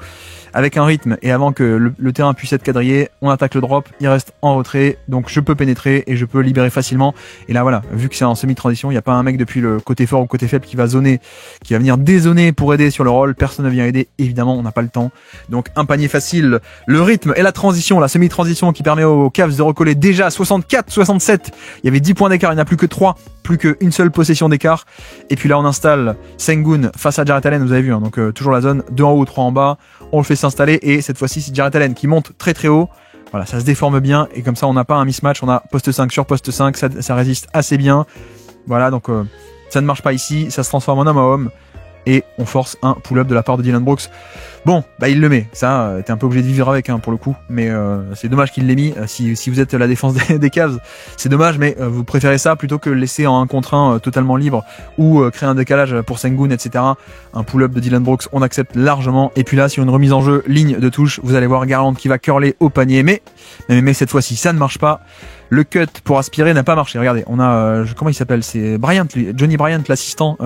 avec un rythme et avant que le terrain puisse être quadrillé, on attaque le drop, il reste en retrait, donc je peux pénétrer et je peux libérer facilement. Et là voilà, vu que c'est en semi-transition, il n'y a pas un mec depuis le côté fort ou côté faible qui va zoner, qui va venir dézoner pour aider sur le roll, personne ne vient aider, évidemment on n'a pas le temps. Donc un panier facile, le rythme et la transition, la semi-transition qui permet aux Cavs de recoller déjà 64-67, il y avait 10 points d'écart, il n'y en a plus que 3, plus qu'une seule possession d'écart. Et puis là on installe Sengun face à Jarrett Allen, vous avez vu, donc toujours la zone, 2 en haut, 3 en bas, on le fait s'installer et cette fois-ci c'est Jarrett Allen qui monte très très haut. Voilà, ça se déforme bien et comme ça on n'a pas un mismatch, on a poste 5 sur poste 5, ça résiste assez bien. Voilà, donc ça ne marche pas ici, ça se transforme en homme à homme et on force un pull-up de la part de Dillon Brooks. Bon, il le met, ça, t'es un peu obligé de vivre avec pour le coup, mais c'est dommage qu'il l'ait mis. Si vous êtes la défense des Cavs, c'est dommage, mais vous préférez ça plutôt que le laisser en 1 contre 1 totalement libre ou créer un décalage pour Sengun, etc. Un pull-up de Dillon Brooks, on accepte largement. Et puis là, sur une remise en jeu, ligne de touche, vous allez voir Garland qui va curler au panier, mais cette fois-ci, ça ne marche pas. Le cut pour aspirer n'a pas marché. Regardez, on a comment il s'appelle, c'est Bryant, Johnny Bryant, l'assistant,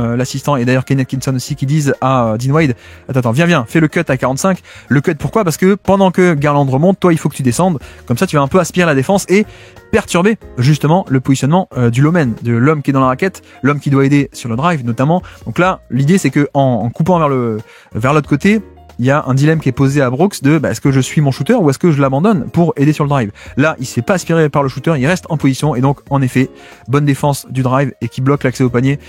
et d'ailleurs Kenneth Kinson aussi qui disent à Dean Wade, attends, viens, fais le cut à 45. Le cut pourquoi? Parce que pendant que Garland remonte, toi il faut que tu descendes. Comme ça, tu vas un peu aspirer la défense et perturber justement le positionnement du lowman, de l'homme qui est dans la raquette, l'homme qui doit aider sur le drive notamment. Donc là, l'idée c'est que en coupant vers l'autre côté, il y a un dilemme qui est posé à Brooks de est-ce que je suis mon shooter ou est-ce que je l'abandonne pour aider sur le drive. Là, il se fait pas aspirer par le shooter, il reste en position et donc en effet, bonne défense du drive et qui bloque l'accès au panier.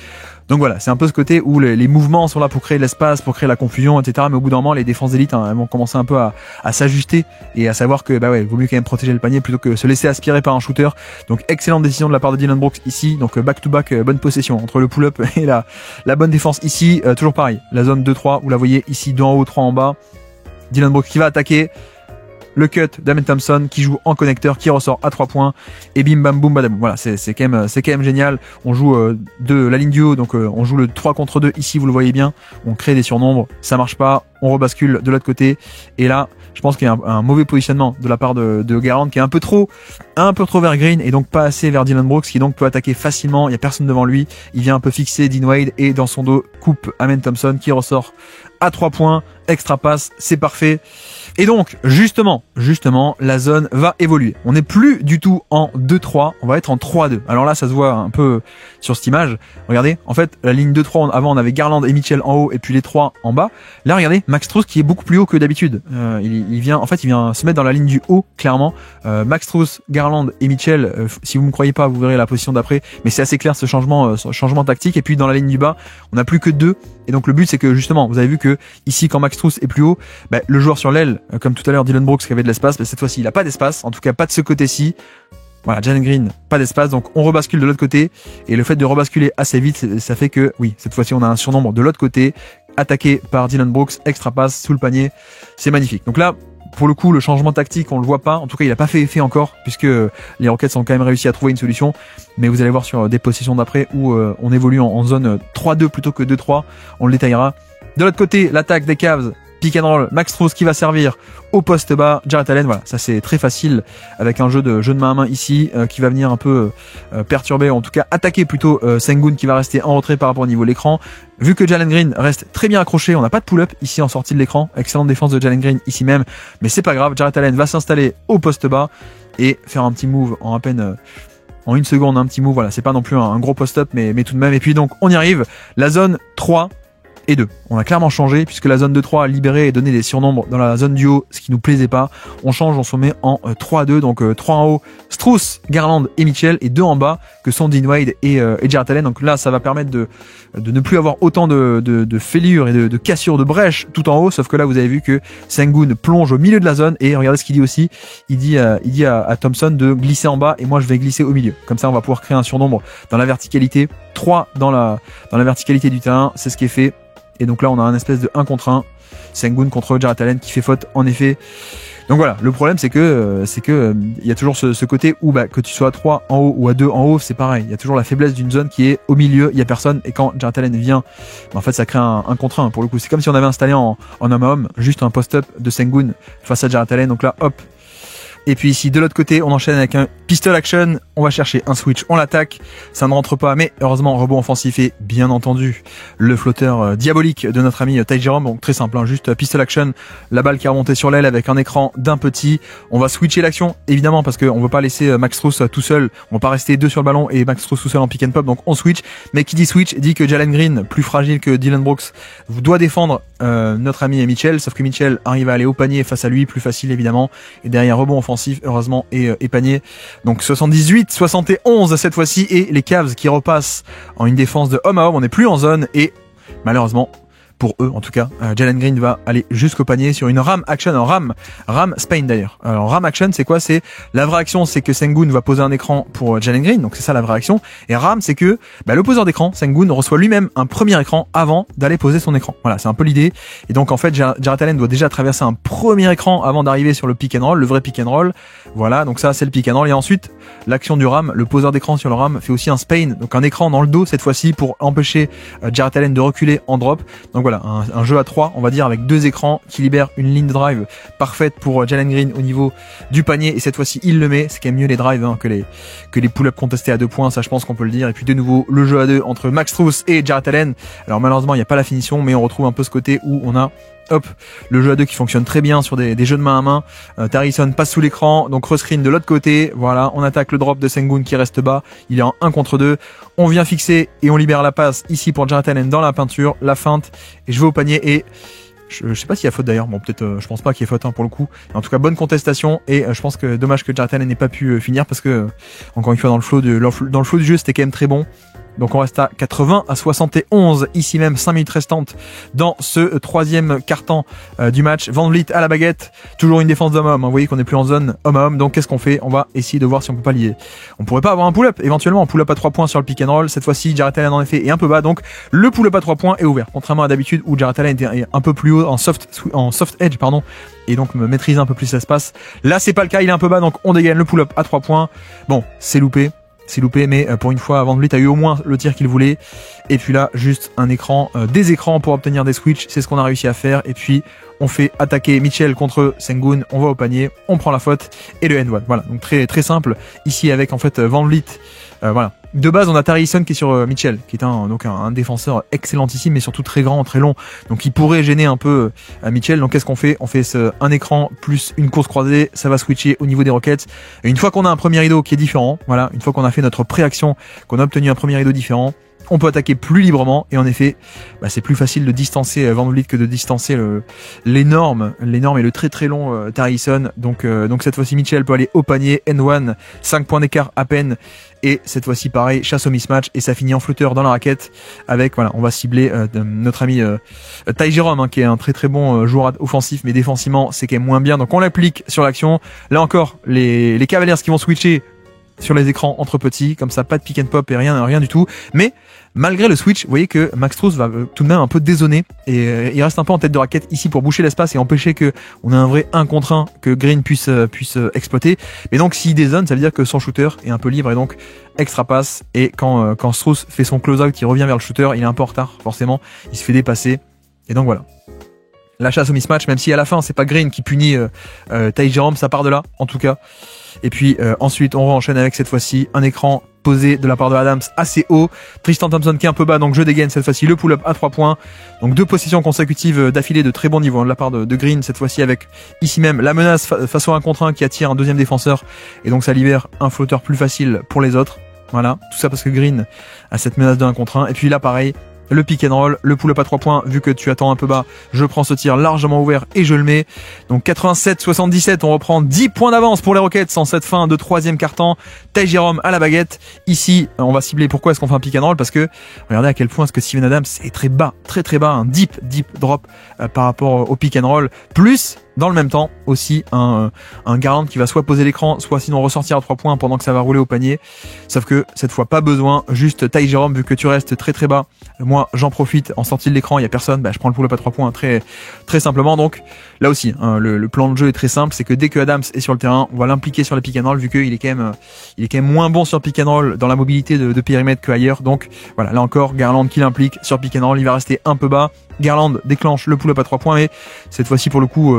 Donc voilà, c'est un peu ce côté où les mouvements sont là pour créer de l'espace, pour créer la confusion, etc. Mais au bout d'un moment, les défenses d'élite elles vont commencer un peu à s'ajuster et à savoir que il vaut mieux quand même protéger le panier plutôt que se laisser aspirer par un shooter. Donc excellente décision de la part de Dillon Brooks ici. Donc back to back, bonne possession entre le pull-up et la bonne défense ici. Toujours pareil, la zone 2-3, vous la voyez ici, 2 en haut, 3 en bas. Dillon Brooks qui va attaquer. Le cut d'Amen Thompson qui joue en connecteur, qui ressort à 3 points et bim bam boum badaboum. Voilà, c'est quand même génial. On joue de la ligne du haut, donc on joue le 3 contre 2 ici, vous le voyez bien. On crée des surnombres, ça marche pas, on rebascule de l'autre côté et là, je pense qu'il y a un mauvais positionnement de la part de Garland qui est un peu trop vers Green et donc pas assez vers Dillon Brooks qui donc peut attaquer facilement, il y a personne devant lui, il vient un peu fixer Dean Wade et dans son dos coupe Amen Thompson qui ressort à 3 points, extra passe, c'est parfait. Et donc, justement, la zone va évoluer. On n'est plus du tout en 2-3, on va être en 3-2. Alors là, ça se voit un peu sur cette image. Regardez, en fait, la ligne 2-3, avant, on avait Garland et Mitchell en haut et puis les 3 en bas. Là, regardez, Max Strus qui est beaucoup plus haut que d'habitude. Il vient se mettre dans la ligne du haut, clairement. Max Strus, Garland et Mitchell, si vous me croyez pas, vous verrez la position d'après. Mais c'est assez clair ce changement tactique. Et puis dans la ligne du bas, on n'a plus que 2. Et donc le but, c'est que justement, vous avez vu que ici, quand Max Strus est plus haut, le joueur sur l'aile, comme tout à l'heure Dillon Brooks qui avait de l'espace, cette fois-ci il a pas d'espace, en tout cas pas de ce côté-ci. Voilà, Jalen Green, pas d'espace, donc on rebascule de l'autre côté, et le fait de rebasculer assez vite, ça fait que, oui, cette fois-ci on a un surnombre de l'autre côté, attaqué par Dillon Brooks, extra passe sous le panier, c'est magnifique. Donc là, pour le coup, le changement tactique, on le voit pas. En tout cas, il a pas fait effet encore, puisque les Rockets ont quand même réussi à trouver une solution. Mais vous allez voir sur des possessions d'après où on évolue en zone 3-2 plutôt que 2-3. On le détaillera. De l'autre côté, l'attaque des Cavs, pick and roll, Max Strus qui va servir au poste bas, Jarrett Allen, voilà, ça c'est très facile avec un jeu de main à main ici qui va venir un peu perturber, en tout cas attaquer plutôt Sengun qui va rester en retrait par rapport au niveau de l'écran. Vu que Jalen Green reste très bien accroché, on n'a pas de pull-up ici en sortie de l'écran, excellente défense de Jalen Green ici même, mais c'est pas grave, Jarrett Allen va s'installer au poste bas et faire un petit move en à peine... en une seconde, un petit move, voilà, c'est pas non plus un gros post-up, mais tout de même. Et puis donc, on y arrive, la zone 3 et 2. On a clairement changé, puisque la zone de 3 a libéré et donné des surnombres dans la zone du haut, ce qui nous plaisait pas. On change, on se met en 3-2, donc 3 en haut, Strus, Garland et Mitchell, et 2 en bas, que sont Dean Wade et Jarrett Allen. Donc là, ça va permettre de ne plus avoir autant de fêlures et de cassures, de brèches tout en haut, sauf que là, vous avez vu que Sengun plonge au milieu de la zone, et regardez ce qu'il dit aussi, il dit à Thompson de glisser en bas, et moi je vais glisser au milieu. Comme ça, on va pouvoir créer un surnombre dans la verticalité, 3 dans la verticalité du terrain, c'est ce qui est fait. Et donc là, on a un espèce de 1 contre 1. Sengun contre Jarrett Allen qui fait faute, en effet. Donc voilà, le problème c'est que il y a toujours ce côté où que tu sois à 3 en haut ou à 2 en haut, c'est pareil. Il y a toujours la faiblesse d'une zone qui est au milieu, il y a personne. Et quand Jarrett Allen vient, en fait, ça crée un contre 1 pour le coup. C'est comme si on avait installé en homme à homme juste un post-up de Sengun face à Jarrett Allen. Donc là, hop. Et puis ici, de l'autre côté, on enchaîne avec un pistol action. On va chercher un switch, on l'attaque. Ça ne rentre pas, mais heureusement, rebond offensif et bien entendu, le flotteur diabolique de notre ami Ty Jerome. Donc très simple, hein, juste pistol action. La balle qui est remontée sur l'aile avec un écran d'un petit. On va switcher l'action, évidemment, parce qu'on veut pas laisser Max Strus tout seul. On va pas rester 2 sur le ballon et Max Strus tout seul en pick and pop. Donc on switch. Mais qui dit switch dit que Jalen Green, plus fragile que Dillon Brooks, doit défendre notre ami Mitchell. Sauf que Mitchell arrive à aller au panier face à lui, plus facile évidemment. Et derrière, rebond offensif heureusement et panier. Donc 78-71 cette fois-ci et les Cavs qui repassent en une défense de homme à homme. On n'est plus en zone et malheureusement pour eux en tout cas, Jalen Green va aller jusqu'au panier sur une ram action, un ram Spain d'ailleurs. Alors ram action c'est quoi? C'est la vraie action, c'est que Sengun va poser un écran pour Jalen Green, donc c'est ça la vraie action. Et ram c'est que le poseur d'écran, Sengun, reçoit lui-même un premier écran avant d'aller poser son écran. Voilà, c'est un peu l'idée. Et donc en fait Jarrett Allen doit déjà traverser un premier écran avant d'arriver sur le pick and roll, le vrai pick and roll. Voilà, donc ça c'est le pick and roll. Et ensuite l'action du ram, le poseur d'écran sur le ram fait aussi un Spain, donc un écran dans le dos cette fois-ci pour empêcher Jarrett Allen de reculer en drop. Donc voilà, un jeu à 3, on va dire, avec 2 écrans qui libèrent une ligne de drive parfaite pour Jalen Green au niveau du panier. Et cette fois-ci, il le met. C'est quand même mieux les drives que les pull-ups contestés à 2 points, ça je pense qu'on peut le dire. Et puis de nouveau, le jeu à 2 entre Max Strus et Jarrett Allen. Alors malheureusement, il n'y a pas la finition, mais on retrouve un peu ce côté où on a le jeu à 2 qui fonctionne très bien sur des jeux de main à main. Harrison passe sous l'écran, donc cross-screen de l'autre côté. Voilà, on attaque le drop de Sengun qui reste bas. Il est en 1 contre 2. On vient fixer et on libère la passe ici pour Jarrett Allen dans la peinture, la feinte. Et je vais au panier et je sais pas s'il y a faute d'ailleurs. Bon, peut-être, je pense pas qu'il y ait faute pour le coup. En tout cas, bonne contestation et je pense que dommage que Jarrett Allen n'ait pas pu finir parce que encore une fois dans le flow du jeu, c'était quand même très bon. Donc on reste à 80-71, ici même 5 minutes restantes dans ce troisième quart-temps du match. Van Vliet à la baguette, toujours une défense d'homme à homme. Vous voyez qu'on n'est plus en zone homme à homme, donc qu'est-ce qu'on fait? On va essayer de voir si on peut pas lier. On pourrait pas avoir un pull-up, éventuellement un pull-up à 3 points sur le pick and roll. Cette fois-ci, Jarrett Allen en effet est un peu bas, donc le pull-up à 3 points est ouvert. Contrairement à d'habitude où Jarrett Allen était un peu plus haut en soft edge, et donc me maîtrise un peu plus l'espace. Là, c'est pas le cas, il est un peu bas, donc on dégaine le pull-up à 3 points. Bon, c'est loupé, mais pour une fois, Van Vliet a eu au moins le tir qu'il voulait. Et puis là, juste un écran, des écrans pour obtenir des switches. C'est ce qu'on a réussi à faire. Et puis, on fait attaquer Mitchell contre Sengun. On va au panier, on prend la faute et le end one. Voilà, donc très très simple. Ici avec en fait Van Vliet. Voilà. De base, on a Harrison qui est sur Mitchell, qui est un défenseur excellentissime, mais surtout très grand, très long. Donc, il pourrait gêner un peu Mitchell. Donc, qu'est-ce qu'on fait? On fait un écran plus une course croisée. Ça va switcher au niveau des Rockets. Et une fois qu'on a un premier rideau qui est différent, voilà, une fois qu'on a fait notre préaction, qu'on a obtenu un premier rideau différent, on peut attaquer plus librement et en effet, c'est plus facile de distancer Van Vliet que de distancer l'énorme et le très très long Harrison. Donc cette fois-ci, Mitchell peut aller au panier, N1, 5 points d'écart à peine. Et cette fois-ci, pareil, chasse au mismatch et ça finit en flotteur dans la raquette avec, voilà, on va cibler notre ami Ty Jerome, qui est un très très bon joueur offensif, mais défensivement, c'est quand même moins bien. Donc on l'applique sur l'action. Là encore, les Cavaliers qui vont switcher sur les écrans entre petits, comme ça, pas de pick and pop et rien du tout. Mais Malgré le switch, vous voyez que Max Strus va tout de même un peu dézonner et il reste un peu en tête de raquette ici pour boucher l'espace et empêcher que on ait un vrai 1 contre 1 que Green puisse exploiter. Mais donc s'il dézone, ça veut dire que son shooter est un peu libre et donc extra passe. Et quand Strus fait son close-out, il revient vers le shooter, il est un peu en retard forcément, il se fait dépasser. Et donc voilà. La chasse au mismatch, même si à la fin c'est pas Green qui punit Ty Jerome, ça part de là en tout cas. Et puis ensuite on enchaîne avec cette fois-ci un écran posé de la part de Adams assez haut. Tristan Thompson qui est un peu bas, donc je dégaine cette fois-ci le pull-up à 3 points. Donc 2 possessions consécutives d'affilée de très bon niveau de la part de Green, cette fois-ci avec ici même la menace face au 1 contre 1 qui attire un deuxième défenseur. Et donc ça libère un flotteur plus facile pour les autres. Voilà, tout ça parce que Green a cette menace de 1 contre 1. Et puis là pareil, le pick and roll, le pull-up à 3 points, vu que tu attends un peu bas, je prends ce tir largement ouvert et je le mets. Donc 87-77, on reprend 10 points d'avance pour les Rockets en cette fin de 3e quart-temps. Ty Jerome à la baguette. Ici, on va cibler pourquoi est-ce qu'on fait un pick and roll, parce que regardez à quel point est-ce que Steven Adams est très bas, très bas, un deep drop par rapport au pick and roll. Plus, dans le même temps, aussi un Garland qui va soit poser l'écran, soit sinon ressortir à 3 points pendant que ça va rouler au panier. Sauf que cette fois, pas besoin, juste Ty Jerome, vu que tu restes très bas. Moi, j'en profite en sortie de l'écran, il y a personne, je prends le pull-up à 3 points très simplement. Donc là aussi, le plan de jeu est très simple, c'est que dès que Adams est sur le terrain, on va l'impliquer sur le pick and roll, vu qu'il est quand même moins bon sur pick and roll dans la mobilité de périmètre qu'ailleurs. Donc voilà, là encore, Garland qui l'implique sur pick and roll, il va rester un peu bas. Garland déclenche le pull-up à 3 points, mais cette fois-ci pour le coup,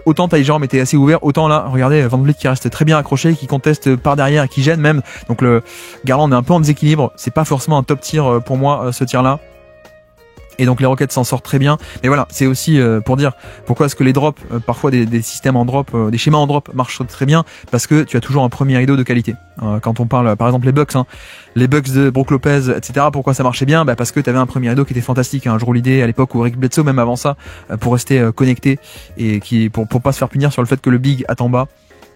autant Ty Jerome était assez ouvert, autant là, regardez Van Vliet qui reste très bien accroché, qui conteste par derrière et qui gêne même. Donc le Garland est un peu en déséquilibre, c'est pas forcément un top tir pour moi ce tir là. Et donc les Rockets s'en sortent très bien. Mais voilà, c'est aussi pour dire pourquoi est-ce que les drops, parfois des systèmes en drop, des schémas en drop marchent très bien, parce que tu as toujours un premier rideau de qualité. Quand on parle par exemple les Bucks de Brook Lopez, etc. Pourquoi ça marchait bien? Parce que tu avais un premier rideau qui était fantastique. Je roule l'idée à l'époque où Rick Bledsoe, même avant ça, pour rester connecté et pour pas se faire punir sur le fait que le big attend bas.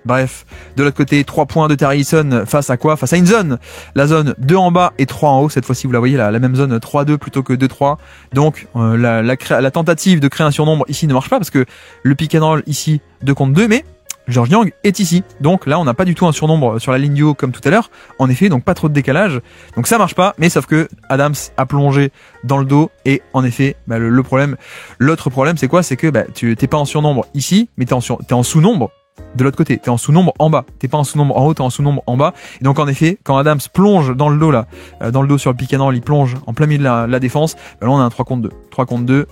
Bref, de l'autre côté, 3 points de Tari Eason face à quoi? Face à une zone. La zone 2 en bas et 3 en haut. Cette fois-ci, vous la voyez, la même zone 3-2 plutôt que 2-3. Donc, la tentative de créer un surnombre ici ne marche pas parce que le pick and roll ici 2 contre 2, mais Georges Niang est ici. Donc là, on n'a pas du tout un surnombre sur la ligne du haut comme tout à l'heure. En effet, donc pas trop de décalage. Donc ça marche pas, mais sauf que Adams a plongé dans le dos et en effet, l'autre problème, c'est quoi? C'est que tu t'es pas en surnombre ici, mais t'es en sous-nombre. De l'autre côté, t'es en sous-nombre en bas, t'es pas en sous-nombre en haut, t'es en sous-nombre en bas. Et donc en effet, quand Adams plonge dans le dos là, dans le dos sur le pick and roll, il plonge en plein milieu de la défense, là on a un 3 contre 2. 3 contre 2.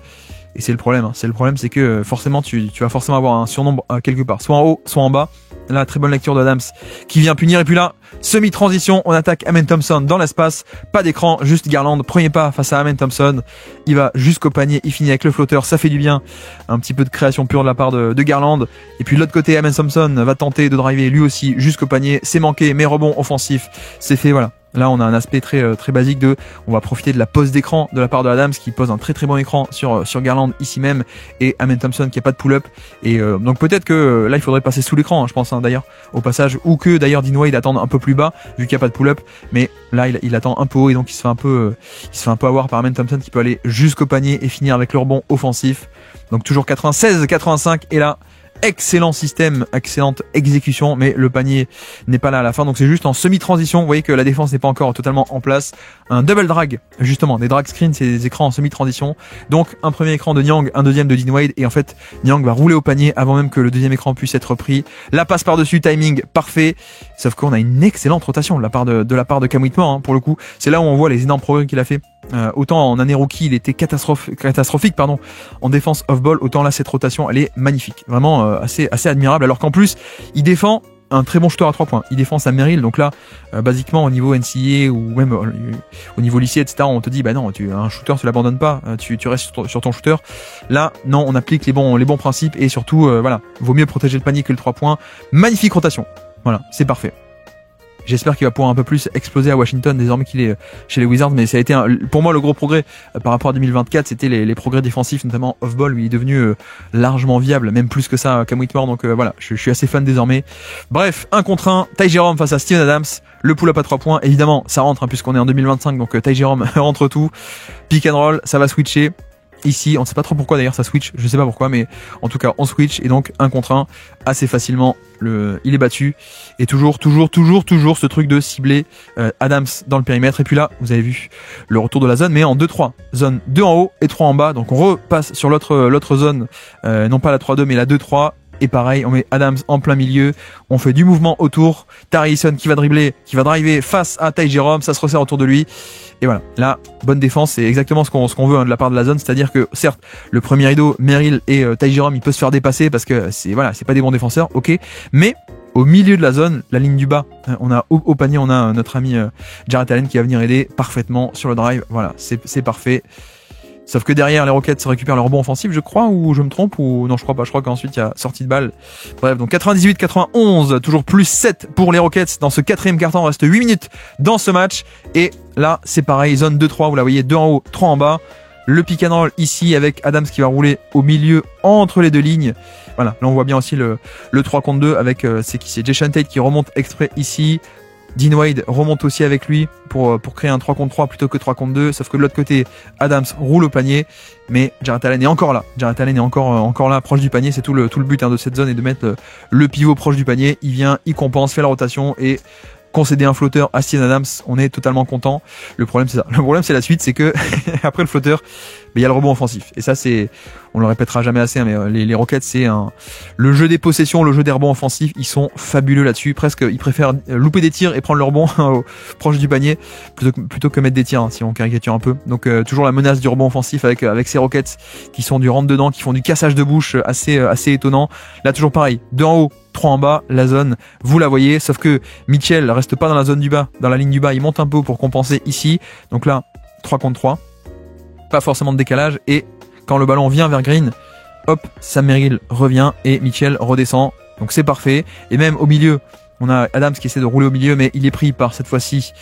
Et c'est le problème, c'est que forcément tu vas forcément avoir un surnombre quelque part, soit en haut, soit en bas. Là, très bonne lecture d'Adams qui vient punir. Et puis là, semi-transition, on attaque Amen Thompson dans l'espace. Pas d'écran, juste Garland. Premier pas face à Amen Thompson. Il va jusqu'au panier, il finit avec le flotteur. Ça fait du bien. Un petit peu de création pure de la part de Garland. Et puis de l'autre côté, Amen Thompson va tenter de driver lui aussi jusqu'au panier. C'est manqué, mais rebond offensif. C'est fait, voilà. Là, on a un aspect très basique on va profiter de la pose d'écran de la part de Adams qui pose un très bon écran sur Garland ici même et Amen Thompson qui a pas de pull-up et donc peut-être que là il faudrait passer sous l'écran, je pense d'ailleurs au passage, ou que d'ailleurs Dean Wade attende un peu plus bas vu qu'il n'y a pas de pull-up, mais là il attend un peu haut et donc il se fait un peu avoir par Amen Thompson qui peut aller jusqu'au panier et finir avec le rebond offensif. Donc toujours 96-85 et là excellent système, excellente exécution, mais le panier n'est pas là à la fin, donc c'est juste en semi-transition. Vous voyez que la défense n'est pas encore totalement en place. Un double drag, justement, des drag screens, c'est des écrans en semi-transition. Donc un premier écran de Niang, un deuxième de Dean Wade, et en fait Niang va rouler au panier avant même que le deuxième écran puisse être pris. La passe par-dessus, timing parfait. Sauf qu'on a une excellente rotation de la part de Cam Whitmore, pour le coup. C'est là où on voit les énormes progrès qu'il a fait. Autant en année rookie il était catastrophique en défense off-ball, autant là cette rotation elle est magnifique, vraiment assez admirable, alors qu'en plus il défend un très bon shooter à 3 points, il défend sa Merrill, donc là basiquement au niveau NCAA ou même au niveau lycée etc, on te dit non, un shooter tu l'abandonnes pas, tu restes sur ton shooter. Là non, on applique les bons principes et surtout vaut mieux protéger le panier que le 3 points. Magnifique rotation, voilà, c'est parfait. J'espère qu'il va pouvoir un peu plus exploser à Washington désormais qu'il est chez les Wizards, mais ça a été pour moi le gros progrès par rapport à 2024, c'était les progrès défensifs, notamment off-ball où il est devenu largement viable, même plus que ça Cam Whitmore, donc voilà, je suis assez fan désormais. Bref, 1 contre 1, Ty Jerome face à Steven Adams, le pull-up à 3 points, évidemment ça rentre puisqu'on est en 2025, donc Ty Jerome rentre tout, pick and roll, ça va switcher. Ici, on ne sait pas trop pourquoi d'ailleurs ça switch, je sais pas pourquoi, mais en tout cas on switch et donc 1 contre 1 assez facilement. Il est battu et toujours ce truc de cibler Adams dans le périmètre. Et puis là, vous avez vu le retour de la zone, mais en 2-3, zone 2 en haut et 3 en bas. Donc on repasse sur l'autre zone, non pas la 3-2 mais la 2-3. Et pareil, on met Adams en plein milieu, on fait du mouvement autour, Tarison qui va dribbler, qui va driver face à Ty Jerome, ça se resserre autour de lui. Et voilà, là, bonne défense, c'est exactement ce qu'on veut de la part de la zone, c'est-à-dire que certes, le premier rideau, Merrill et Ty Jerome, il peut se faire dépasser parce que c'est pas des bons défenseurs, ok, mais au milieu de la zone, la ligne du bas, on a au panier, on a notre ami Jarrett Allen qui va venir aider parfaitement sur le drive, voilà, c'est parfait. Sauf que derrière, les Rockets récupèrent le rebond offensif, je crois, ou je me trompe, ou non, je crois pas. Je crois qu'ensuite, il y a sortie de balle. Bref, donc 98-91, toujours plus 7 pour les Rockets. Dans ce quatrième quart-temps, il reste 8 minutes dans ce match. Et là, c'est pareil, zone 2-3, vous la voyez, 2 en haut, 3 en bas. Le pick and roll ici avec Adams qui va rouler au milieu entre les deux lignes. Voilà, là on voit bien aussi le 3 contre 2 avec c'est Jason Tate qui remonte exprès ici. Dean Wade remonte aussi avec lui pour créer un 3 contre 3 plutôt que 3 contre 2, sauf que de l'autre côté, Adams roule au panier, mais Jarrett Allen est encore là. Jarrett Allen est encore là, proche du panier, c'est tout le but de cette zone et de mettre le pivot proche du panier. Il vient, il compense, fait la rotation et concéder un flotteur à Steven Adams, on est totalement content. Le problème c'est ça. Le problème c'est la suite, c'est que après le flotteur, il y a le rebond offensif. Et ça on le répétera jamais assez, mais les Rockets c'est le jeu des possessions, le jeu des rebonds offensifs, ils sont fabuleux là-dessus. Presque, ils préfèrent louper des tirs et prendre le rebond proche du panier plutôt que mettre des tirs, si on caricature un peu. Donc toujours la menace du rebond offensif avec ces Rockets qui sont du rentre dedans, qui font du cassage de bouche assez étonnant. Là toujours pareil, 2 en haut, 3 en bas, la zone, vous la voyez, sauf que Mitchell reste pas dans la zone du bas, dans la ligne du bas, il monte un peu pour compenser ici. Donc là, 3 contre 3, pas forcément de décalage, et quand le ballon vient vers Green, hop, Sam Merrill revient et Mitchell redescend. Donc c'est parfait. Et même au milieu, on a Adams qui essaie de rouler au milieu, mais il est pris par cette fois-ci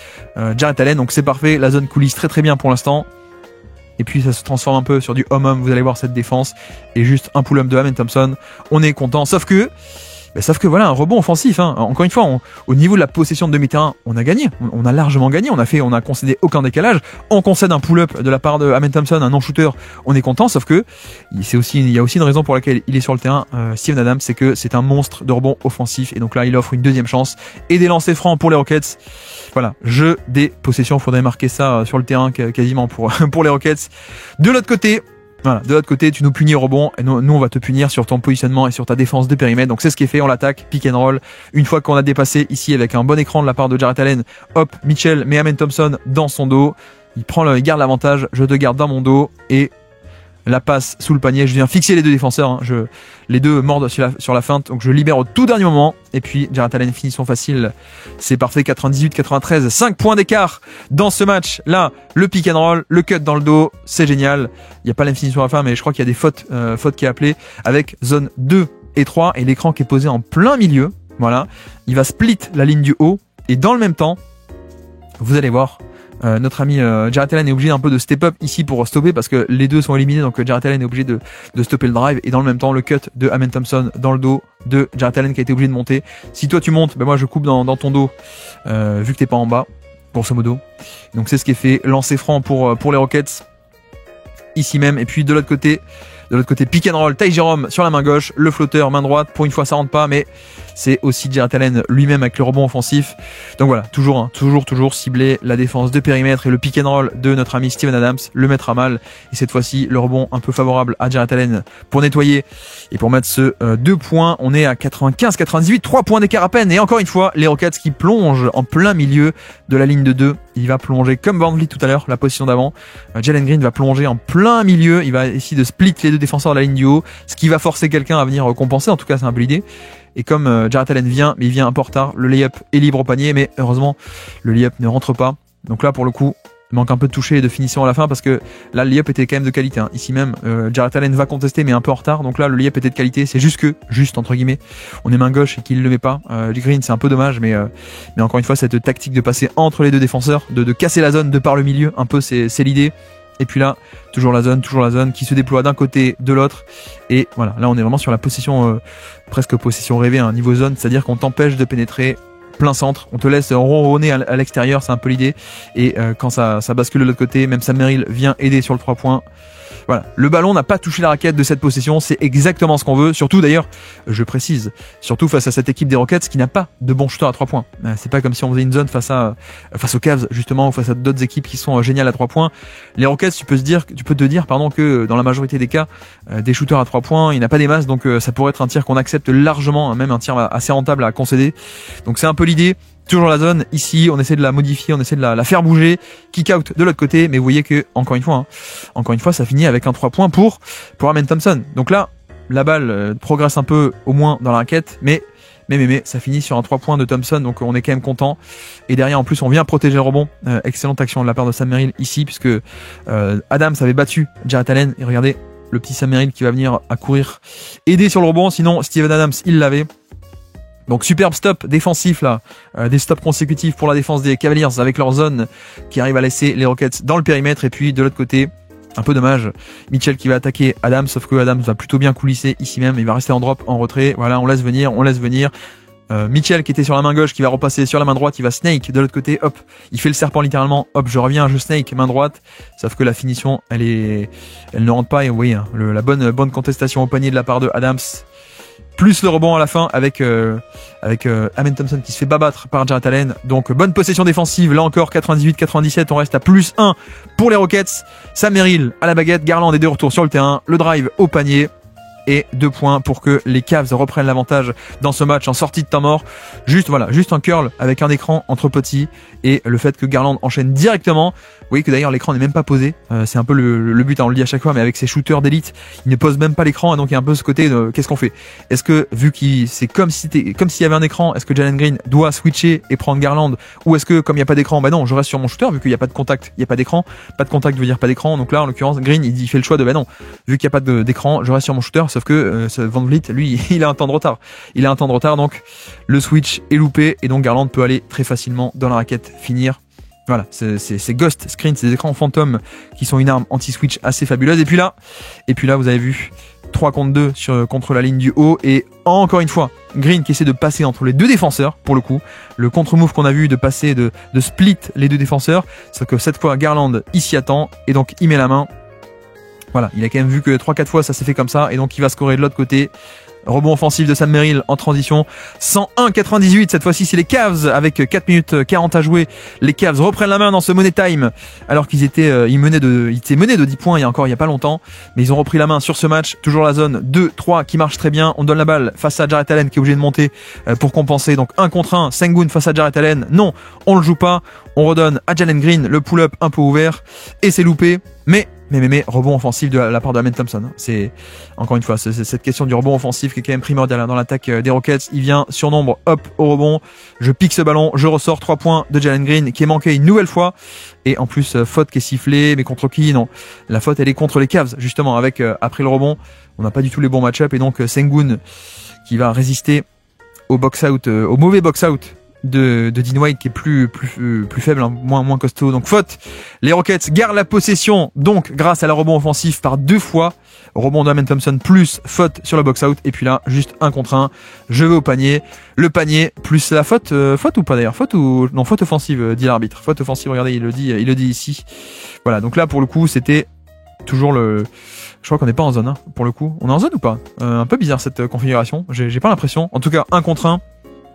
Jarrett Allen. Donc c'est parfait, la zone coulisse très bien pour l'instant. Et puis ça se transforme un peu sur du home-home, vous allez voir cette défense. Et juste un pull-up de Amen Thompson, on est content. Sauf que voilà, un rebond offensif, hein. Encore une fois, au niveau de la possession de demi-terrain, on a gagné. On a largement gagné. On a concédé aucun décalage. On concède un pull-up de la part de Amen Thompson, un non-shooter. On est content, sauf que il y a aussi une raison pour laquelle il est sur le terrain, Steven Adams, c'est que c'est un monstre de rebond offensif. Et donc là, il offre une deuxième chance et des lancers francs pour les Rockets. Voilà, jeu des possessions. Faudrait marquer ça sur le terrain quasiment pour les Rockets. De l'autre côté, voilà, de l'autre côté, tu nous punis au rebond et nous on va te punir sur ton positionnement et sur ta défense de périmètre. Donc c'est ce qui est fait, on l'attaque, pick and roll. Une fois qu'on a dépassé ici avec un bon écran de la part de Jarrett Allen, hop, Mitchell met Amen Thompson dans son dos. Il garde l'avantage, je te garde dans mon dos et la passe sous le panier, je viens fixer les deux défenseurs, hein. Les deux mordent sur la feinte, donc je libère au tout dernier moment, et puis Jarrett Allen finit son facile, c'est parfait, 98-93, 5 points d'écart dans ce match, là, le pick and roll, le cut dans le dos, c'est génial, il n'y a pas l'infinition à la fin, mais je crois qu'il y a des fautes qui est appelée, avec zone 2 et 3, et l'écran qui est posé en plein milieu, voilà, il va split la ligne du haut, et dans le même temps, vous allez voir, notre ami Jarrett Allen est obligé un peu de step up ici pour stopper parce que les deux sont éliminés, donc Jarrett Allen est obligé de stopper le drive et dans le même temps le cut de Amen Thompson dans le dos de Jarrett Allen qui a été obligé de monter. Si toi tu montes, ben moi je coupe dans ton dos vu que t'es pas en bas, grosso modo. Donc c'est ce qui est fait, lancer franc pour les Rockets ici même, et puis de l'autre côté pick and roll, Ty Jerome sur la main gauche, le flotteur main droite, pour une fois ça rentre pas, mais c'est aussi Jarrett Allen lui-même avec le rebond offensif. Donc voilà, toujours cibler la défense de périmètre et le pick and roll de notre ami Steven Adams, le mettre à mal, et cette fois-ci le rebond un peu favorable à Jarrett Allen pour nettoyer et pour mettre ce 2 points. On est à 95-98, 3 points d'écart à peine, et encore une fois les Rockets qui plongent en plein milieu de la ligne de 2. Il va plonger comme Van Vliet tout à l'heure, la position d'avant. Jalen Green va plonger en plein milieu, il va essayer de split les deux défenseurs de la ligne du haut, ce qui va forcer quelqu'un à venir compenser, en tout cas c'est un peu l'idée. Et comme Jarrett Allen vient, mais il vient un peu en retard, le layup est libre au panier, mais heureusement le layup ne rentre pas. Donc là pour le coup, il manque un peu de toucher et de finition à la fin parce que là le layup était quand même de qualité, hein. Ici même Jarrett Allen va contester mais un peu en retard, donc là le layup était de qualité, c'est juste entre guillemets on est main gauche et qu'il le met pas. Green c'est un peu dommage, mais encore une fois cette tactique de passer entre les deux défenseurs, de casser la zone de par le milieu, un peu c'est l'idée. Et puis là, toujours la zone qui se déploie d'un côté, de l'autre. Et voilà, là on est vraiment sur la possession, presque possession rêvée, un niveau zone, c'est-à-dire qu'on t'empêche de pénétrer plein centre, on te laisse ronronner à l'extérieur, c'est un peu l'idée. Et quand ça bascule de l'autre côté, même Sam Merrill vient aider sur le 3 points. Voilà, le ballon n'a pas touché la raquette de cette possession, c'est exactement ce qu'on veut. Surtout d'ailleurs, je précise, surtout face à cette équipe des Rockets qui n'a pas de bons shooters à 3 points. C'est pas comme si on faisait une zone face aux Cavs justement ou face à d'autres équipes qui sont géniales à 3 points. Les Rockets, tu peux te dire que dans la majorité des cas, des shooters à 3 points, il n'y en a pas des masses, donc ça pourrait être un tir qu'on accepte largement, même un tir assez rentable à concéder. Donc c'est un peu l'idée. Toujours la zone, ici, on essaie de la modifier, on essaie de la faire bouger, kick out de l'autre côté, mais vous voyez que, encore une fois, ça finit avec un 3 points pour Amen Thompson. Donc là, la balle progresse un peu, au moins, dans la raquette, mais, ça finit sur un 3 points de Thompson, donc on est quand même content. Et derrière, en plus, on vient protéger le rebond. Excellente action de la part de Sam Merrill ici, puisque Adams avait battu Jarrett Allen, et regardez, le petit Sam Merrill qui va venir à courir, aider sur le rebond, sinon Steven Adams, il l'avait. Donc superbe stop défensif là, des stops consécutifs pour la défense des Cavaliers avec leur zone qui arrive à laisser les Rockets dans le périmètre. Et puis de l'autre côté, un peu dommage, Mitchell qui va attaquer Adams, sauf que Adams va plutôt bien coulisser ici même, il va rester en drop, en retrait. Voilà, on laisse venir. Mitchell qui était sur la main gauche qui va repasser sur la main droite, il va snake de l'autre côté, hop, il fait le serpent littéralement, hop, je reviens, je snake main droite, sauf que la finition elle ne rentre pas. Et vous voyez la bonne contestation au panier de la part de Adams. Plus le rebond à la fin avec Amen Thompson qui se fait babattre par Jarrett Allen. Donc bonne possession défensive, là encore 98-97, on reste à plus 1 pour les Rockets. Sam Merrill à la baguette, Garland est de retour sur le terrain, le drive au panier. Et 2 points pour que les Cavs reprennent l'avantage dans ce match en sortie de temps mort. Juste un curl avec un écran entre petits et le fait que Garland enchaîne directement. Vous voyez que d'ailleurs l'écran n'est même pas posé. C'est un peu le but, on le dit à chaque fois, mais avec ces shooters d'élite, il ne pose même pas l'écran. Et donc il y a un peu ce côté de qu'est-ce qu'on fait? Est-ce que vu c'est comme s'il y avait un écran, est-ce que Jalen Green doit switcher et prendre Garland, ou est-ce que comme il n'y a pas d'écran, bah non, je reste sur mon shooter vu qu'il n'y a pas de contact, il n'y a pas d'écran. Pas de contact veut dire pas d'écran. Donc là en l'occurrence Green il fait le choix de bah non, vu qu'il n'y a pas d'écran, je reste sur mon shooter. Sauf que Van Vliet, lui, il a un temps de retard. Donc le switch est loupé et donc Garland peut aller très facilement dans la raquette, finir. Voilà, c'est Ghost Screen, c'est des écrans fantômes qui sont une arme anti-switch assez fabuleuse. Et puis là, vous avez vu 3 contre 2 contre la ligne du haut. Et encore une fois, Green qui essaie de passer entre les deux défenseurs, pour le coup. Le contre-move qu'on a vu de passer, de split les deux défenseurs. Sauf que cette fois, Garland, il s'y attend et donc il met la main. Voilà, il a quand même vu que 3-4 fois ça s'est fait comme ça et donc il va scorer de l'autre côté. Rebond offensif de Sam Merrill en transition. 101-98, cette fois-ci c'est les Cavs avec 4 minutes 40 à jouer. Les Cavs reprennent la main dans ce Money Time alors qu'ils étaient menés de 10 points il y a pas longtemps, mais ils ont repris la main sur ce match. Toujours la zone 2-3 qui marche très bien. On donne la balle face à Jarrett Allen qui est obligé de monter pour compenser. Donc 1 contre 1, Sengun face à Jarrett Allen. Non, on le joue pas. On redonne à Jalen Green le pull-up un peu ouvert et c'est loupé. Mais rebond offensif de la part de Amen Thompson. C'est encore une fois c'est cette question du rebond offensif qui est quand même primordiale dans l'attaque des Rockets. Il vient sur nombre, hop au rebond, je pique ce ballon, je ressors 3 points de Jalen Green qui est manqué une nouvelle fois et en plus faute qui est sifflée, mais contre qui? Non, la faute elle est contre les Cavs justement avec après le rebond, on n'a pas du tout les bons match-up et donc Sengun qui va résister au box-out, au mauvais box-out de Dean White qui est plus faible, hein, moins costaud. Donc faute. Les Rockets gardent la possession donc grâce à la rebond offensif par 2 fois. Rebond d'Amen Thompson plus faute sur le box out et puis là juste 1 contre 1. Je vais au panier. Le panier plus la faute ou pas d'ailleurs? Faute offensive dit l'arbitre. Faute offensive, regardez, il le dit ici. Voilà, donc là pour le coup, c'était toujours je crois qu'on n'est pas en zone, hein, pour le coup. On est en zone ou pas? Un peu bizarre cette configuration. J'ai pas l'impression. En tout cas, 1 contre 1.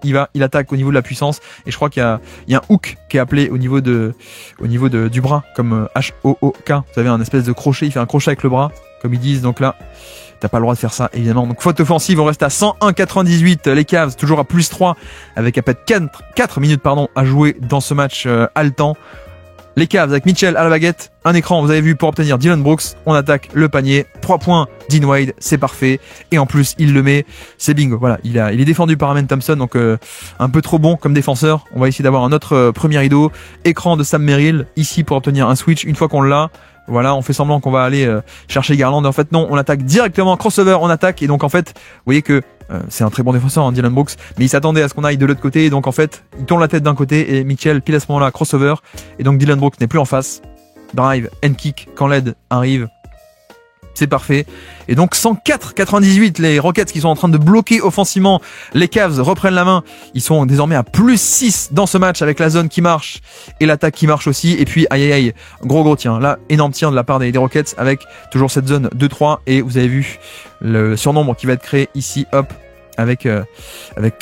Il attaque au niveau de la puissance et je crois qu'il y a un hook qui est appelé au niveau du bras comme H-O-O-K. Vous savez, un espèce de crochet, il fait un crochet avec le bras comme ils disent. Donc là, t'as pas le droit de faire ça évidemment. Donc faute offensive, on reste à 101-98. Les Cavs toujours à plus 3 avec à peine 4 minutes à jouer dans ce match haletant. Les Cavs avec Mitchell à la baguette, un écran, vous avez vu, pour obtenir Dillon Brooks. On attaque le panier, 3 points, Dean Wade, c'est parfait. Et en plus, il le met, c'est bingo. Voilà, il est défendu par Amen Thompson, donc un peu trop bon comme défenseur. On va essayer d'avoir un autre premier rideau. Écran de Sam Merrill, ici pour obtenir un switch. Une fois qu'on l'a, voilà, on fait semblant qu'on va aller chercher Garland. En fait, non, on attaque directement, crossover, on attaque. Et donc, en fait, vous voyez que c'est un très bon défenseur, hein, Dillon Brooks, mais il s'attendait à ce qu'on aille de l'autre côté. Et donc, en fait, il tourne la tête d'un côté et Mitchell, pile à ce moment-là, crossover. Et donc, Dillon Brooks n'est plus en face. Drive and kick quand l'aide arrive. C'est parfait. Et donc 104-98, les Rockets qui sont en train de bloquer offensivement. Les Cavs reprennent la main. Ils sont désormais à plus 6 dans ce match avec la zone qui marche et l'attaque qui marche aussi. Et puis aïe aïe aïe, gros tir. Là, énorme tir de la part des Rockets avec toujours cette zone 2-3. Et vous avez vu le surnombre qui va être créé ici, hop. Avec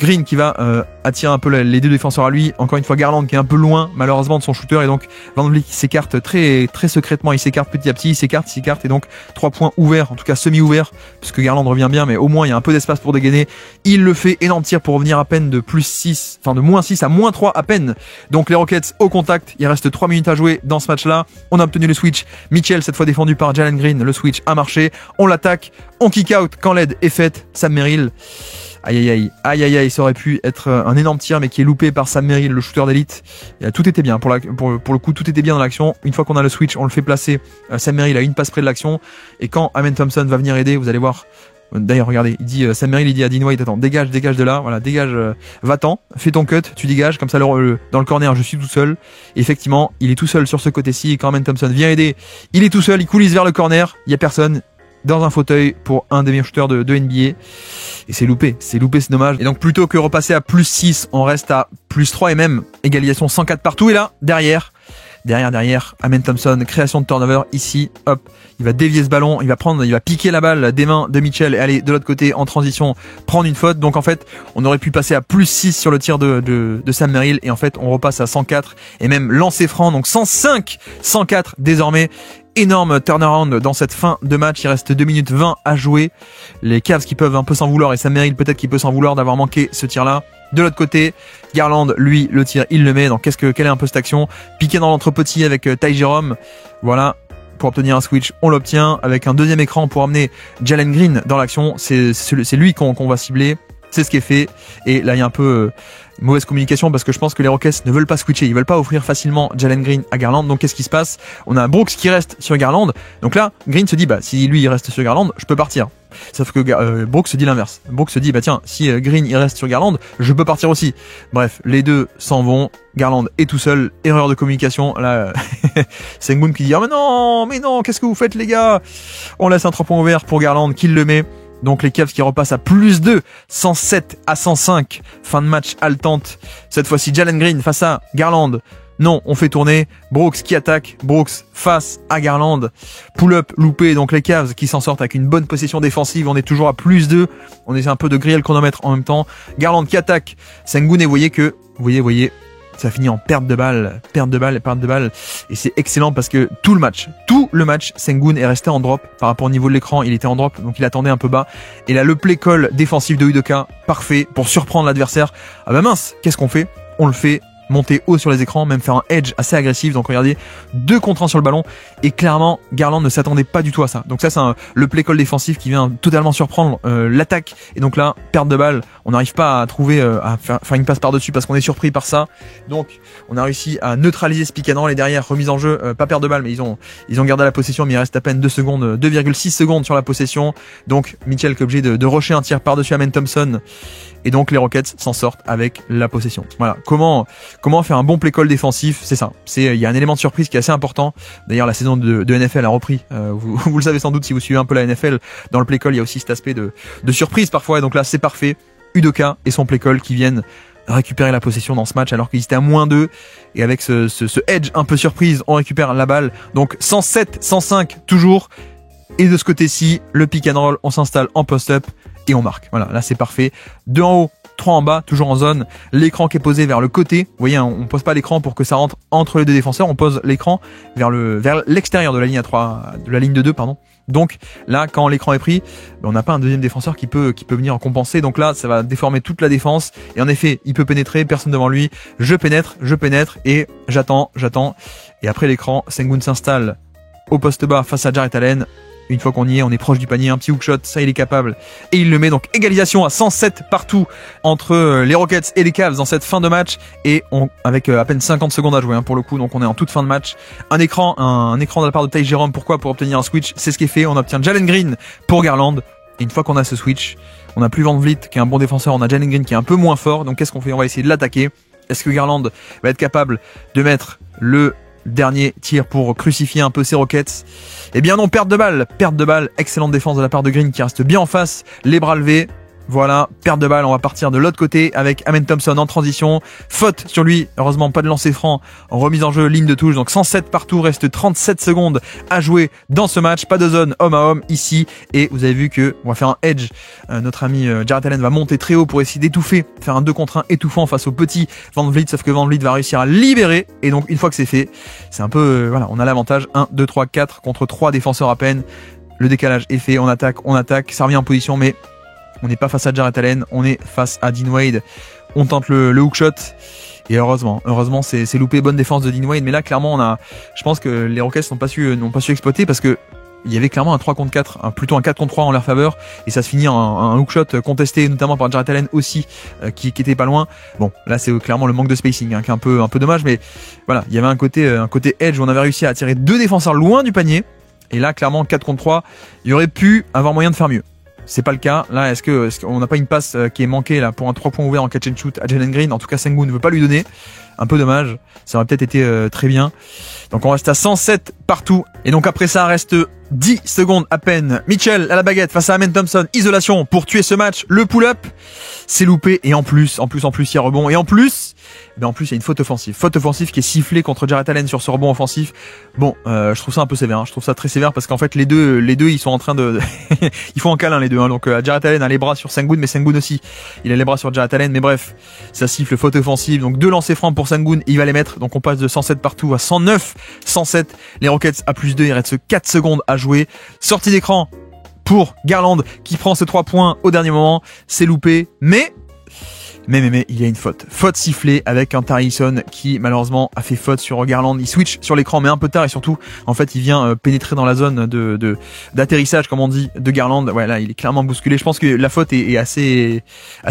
Green qui va attirer un peu les deux défenseurs à lui. Encore une fois Garland qui est un peu loin malheureusement de son shooter et donc Van Vliet qui s'écarte très secrètement, il s'écarte petit à petit, il s'écarte et donc 3 points ouverts, en tout cas semi-ouverts puisque Garland revient bien mais au moins il y a un peu d'espace pour dégainer. Il le fait, énorme tir pour revenir à peine de plus 6, enfin de moins 6 à moins 3 à peine. Donc les Rockets au contact, il reste 3 minutes à jouer dans ce match-là. On a obtenu le switch, Mitchell cette fois défendu par Jalen Green, le switch a marché, on l'attaque, on kick out quand l'aide est faite, Sam Merrill. Aïe, ça aurait pu être un énorme tir, mais qui est loupé par Sam Merrill, le shooter d'élite. Tout était bien, pour le coup, tout était bien dans l'action. Une fois qu'on a le switch, on le fait placer. Sam Merrill a une passe près de l'action. Et quand Amen Thompson va venir aider, vous allez voir. D'ailleurs, regardez, Sam Merrill, il dit à Dean White, attends, dégage de là, voilà, dégage, va-t'en, fais ton cut, tu dégages, comme ça, dans le corner, je suis tout seul. Et effectivement, il est tout seul sur ce côté-ci, et quand Amen Thompson vient aider, il est tout seul, il coulisse vers le corner, il y a personne. Dans un fauteuil pour un des meilleurs shooters de NBA. Et c'est loupé, c'est dommage. Et donc plutôt que repasser à plus 6, on reste à plus 3 et même égalisation 104 partout. Et là, derrière, Amen Thompson, création de turnover ici, hop, il va dévier ce ballon, il va piquer la balle des mains de Mitchell et aller de l'autre côté en transition, prendre une faute. Donc en fait, on aurait pu passer à plus 6 sur le tir de Sam Merrill et en fait, on repasse à 104 et même lancer franc, donc 104 désormais. Énorme turnaround dans cette fin de match, il reste 2 minutes 20 à jouer. Les Cavs qui peuvent un peu s'en vouloir et Sam Merrill peut-être qu'il peut s'en vouloir d'avoir manqué ce tir-là. De l'autre côté, Garland, lui, le tir, il le met. Donc quelle est un peu cette action? Piqué dans l'entrepetit avec Ty Jerome. Voilà. Pour obtenir un switch, on l'obtient avec un deuxième écran pour amener Jalen Green dans l'action. C'est lui qu'on va cibler. C'est ce qui est fait. Et là, il y a un peu mauvaise communication parce que je pense que les Rockets ne veulent pas switcher. Ils veulent pas offrir facilement Jalen Green à Garland. Donc, qu'est-ce qui se passe? On a Brooks qui reste sur Garland. Donc là, Green se dit, si lui, il reste sur Garland, je peux partir. Sauf que Brooks se dit l'inverse. Brooks se dit, tiens, si Green, il reste sur Garland, je peux partir aussi. Bref, les deux s'en vont. Garland est tout seul. Erreur de communication. Là, Sengun qui dit, mais non, qu'est-ce que vous faites, les gars? On laisse un 3 points ouvert pour Garland qui le met. Donc les Cavs qui repassent à plus 2, 107 à 105. Fin de match haletante. Cette fois-ci, Jalen Green face à Garland. Non, on fait tourner. Brooks qui attaque. Brooks face à Garland. Pull-up loupé. Donc les Cavs qui s'en sortent avec une bonne possession défensive. On est toujours à plus 2. On essaie un peu de griller le chronomètre en même temps. Garland qui attaque. Sengun et voyez, ça finit en perte de balle. Et c'est excellent parce que tout le match, Sengun est resté en drop par rapport au niveau de l'écran. Il était en drop, donc il attendait un peu bas. Et là, le play call défensif de Udoka, parfait pour surprendre l'adversaire. Ah bah mince, qu'est-ce qu'on fait? On le fait monter haut sur les écrans, même faire un edge assez agressif. Donc regardez, 2 contre 1 sur le ballon. Et clairement, Garland ne s'attendait pas du tout à ça. Donc ça, c'est le play call défensif qui vient totalement surprendre l'attaque. Et donc là, perte de balle. On n'arrive pas à trouver, à faire une passe par-dessus parce qu'on est surpris par ça. Donc on a réussi à neutraliser ce pick and roll et derrière, remise en jeu, pas perte de balle, mais ils ont gardé la possession, mais il reste à peine 2,6 secondes sur la possession. Donc Mitchell qui est obligé de rusher un tir par-dessus Amen Thompson. Et donc les Rockets s'en sortent avec la possession. Voilà. Comment faire un bon play call défensif? C'est ça. Il y a un élément de surprise qui est assez important. D'ailleurs, la saison de NFL a repris. Vous le savez sans doute si vous suivez un peu la NFL. Dans le play call, il y a aussi cet aspect de surprise parfois. Et donc là, c'est parfait. Udoka et son play call qui viennent récupérer la possession dans ce match alors qu'ils étaient à moins 2. Et avec ce edge un peu surprise, on récupère la balle. Donc 107, 105 toujours. Et de ce côté-ci, le pick and roll, on s'installe en post-up et on marque. Voilà, là c'est parfait. 2 en haut, 3 en bas, toujours en zone. L'écran qui est posé vers le côté. Vous voyez, on pose pas l'écran pour que ça rentre entre les deux défenseurs. On pose l'écran vers l'extérieur de la ligne de la ligne de 2, pardon. Donc là, quand l'écran est pris, on n'a pas un deuxième défenseur qui peut venir en compenser. Donc là, ça va déformer toute la défense. Et en effet, il peut pénétrer, personne devant lui. Je pénètre et j'attends. Et après l'écran, Sengun s'installe au poste bas face à Jarrett Allen. Une fois qu'on y est, on est proche du panier, un petit hookshot, ça il est capable. Et il le met, donc égalisation à 107 partout entre les Rockets et les Cavs dans cette fin de match. Et avec à peine 50 secondes à jouer pour le coup, donc on est en toute fin de match. Un écran de la part de Ty Jerome, pourquoi? Pour obtenir un switch, c'est ce qui est fait. On obtient Jalen Green pour Garland. Et une fois qu'on a ce switch, on n'a plus Van Vliet qui est un bon défenseur, on a Jalen Green qui est un peu moins fort. Donc qu'est-ce qu'on fait? On va essayer de l'attaquer. Est-ce que Garland va être capable de mettre le Dernier tir pour crucifier un peu ces Rockets. Eh bien non, perte de balle, excellente défense de la part de Green qui reste bien en face, les bras levés. Voilà, perte de balle, on va partir de l'autre côté avec Amen Thompson en transition. Faute sur lui, heureusement pas de lancer franc, en remise en jeu, ligne de touche. Donc 107 partout, reste 37 secondes à jouer dans ce match. Pas de zone homme à homme ici. Et vous avez vu que on va faire un edge. Notre ami Jarrett Allen va monter très haut pour essayer d'étouffer, faire un 2 contre 1 étouffant face au petit Van Vliet. Sauf que Van Vliet va réussir à libérer. Et donc une fois que c'est fait, c'est un peu, voilà, on a l'avantage. 1, 2, 3, 4 contre 3 défenseurs à peine. Le décalage est fait, on attaque, ça revient en position, mais on n'est pas face à Jarrett Allen, on est face à Dean Wade. On tente le hookshot. Et heureusement, c'est loupé. Bonne défense de Dean Wade. Mais là, clairement, je pense que les Rockets n'ont pas su exploiter parce que il y avait clairement un 3 contre 4, plutôt un 4 contre 3 en leur faveur. Et ça se finit en un hookshot contesté, notamment par Jarrett Allen aussi, qui était pas loin. Bon, là, c'est clairement le manque de spacing, qui est un peu dommage. Mais voilà, il y avait un côté edge où on avait réussi à attirer 2 défenseurs loin du panier. Et là, clairement, 4 contre 3, il y aurait pu avoir moyen de faire mieux. C'est pas le cas. Là, est-ce qu'on n'a pas une passe qui est manquée là pour un 3 points ouvert en catch and shoot à Jalen Green? En tout cas, Sengun ne veut pas lui donner. Un peu dommage. Ça aurait peut-être été très bien. Donc on reste à 107 partout. Et donc après ça reste 10 secondes à peine. Mitchell à la baguette face à Amen Thompson. Isolation pour tuer ce match. Le pull-up, c'est loupé. Et en plus, il y a rebond. Et en plus, il y a une faute offensive. Faute offensive qui est sifflée contre Jarrett Allen sur ce rebond offensif. Bon, je trouve ça un peu sévère. Hein. Je trouve ça très sévère parce qu'en fait les deux, ils sont en train de, ils font un câlin les deux. Hein. Donc Jarrett Allen a les bras sur Sengun, mais Sengun aussi, il a les bras sur Jarrett Allen. Mais bref, ça siffle faute offensive. Donc 2 lancers francs pour Sengun, il va les mettre. Donc on passe de 107 partout à 109, 107. Les Rockets à plus 2, il reste 4 secondes à jouer. Sortie d'écran pour Garland qui prend ses 3 points au dernier moment. C'est loupé, mais il y a une faute. Faute sifflée avec un Tarison qui malheureusement a fait faute sur Garland. Il switch sur l'écran mais un peu tard et surtout en fait il vient pénétrer dans la zone d'atterrissage comme on dit de Garland. Ouais, là il est clairement bousculé. Je pense que la faute est assez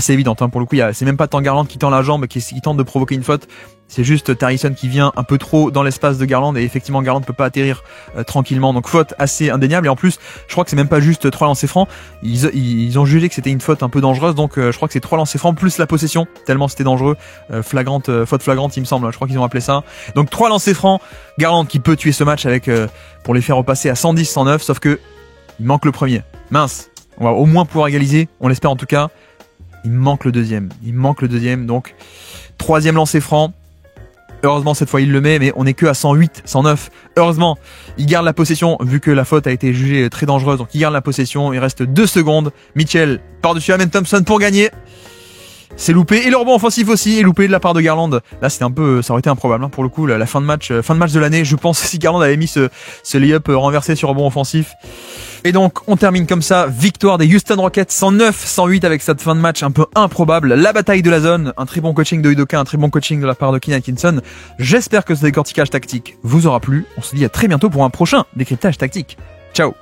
évidente hein. Pour le coup, c'est même pas tant Garland qui tend la jambe qui tente de provoquer une faute. C'est juste Tarison qui vient un peu trop dans l'espace de Garland et effectivement Garland peut pas atterrir tranquillement. Donc faute assez indéniable et en plus je crois que c'est même pas juste 3 lancers francs. Ils ont jugé que c'était une faute un peu dangereuse donc je crois que c'est 3 lancers francs plus la possession tellement c'était dangereux. Faute flagrante il me semble. Je crois qu'ils ont appelé ça. Donc 3 lancers francs. Garland qui peut tuer ce match avec pour les faire repasser à 110-109 sauf que il manque le premier. Mince. On va au moins pouvoir égaliser. On l'espère en tout cas. Il manque le deuxième. Donc 3e lancer franc. Heureusement cette fois il le met mais on est que à 108, 109. Heureusement il garde la possession vu que la faute a été jugée très dangereuse donc il garde la possession. Il reste 2 secondes. Mitchell par-dessus Amen Thompson pour gagner. C'est loupé et le rebond offensif aussi est loupé de la part de Garland. Là c'était ça aurait été improbable hein, pour le coup la fin de match de l'année je pense si Garland avait mis ce lay-up renversé sur rebond offensif. Et donc on termine comme ça, victoire des Houston Rockets 109-108 avec cette fin de match un peu improbable. La bataille de la zone, un très bon coaching de Udoka, un très bon coaching de la part de Kenny Atkinson. J'espère que ce décortiquage tactique vous aura plu. On se dit à très bientôt pour un prochain décryptage tactique. Ciao.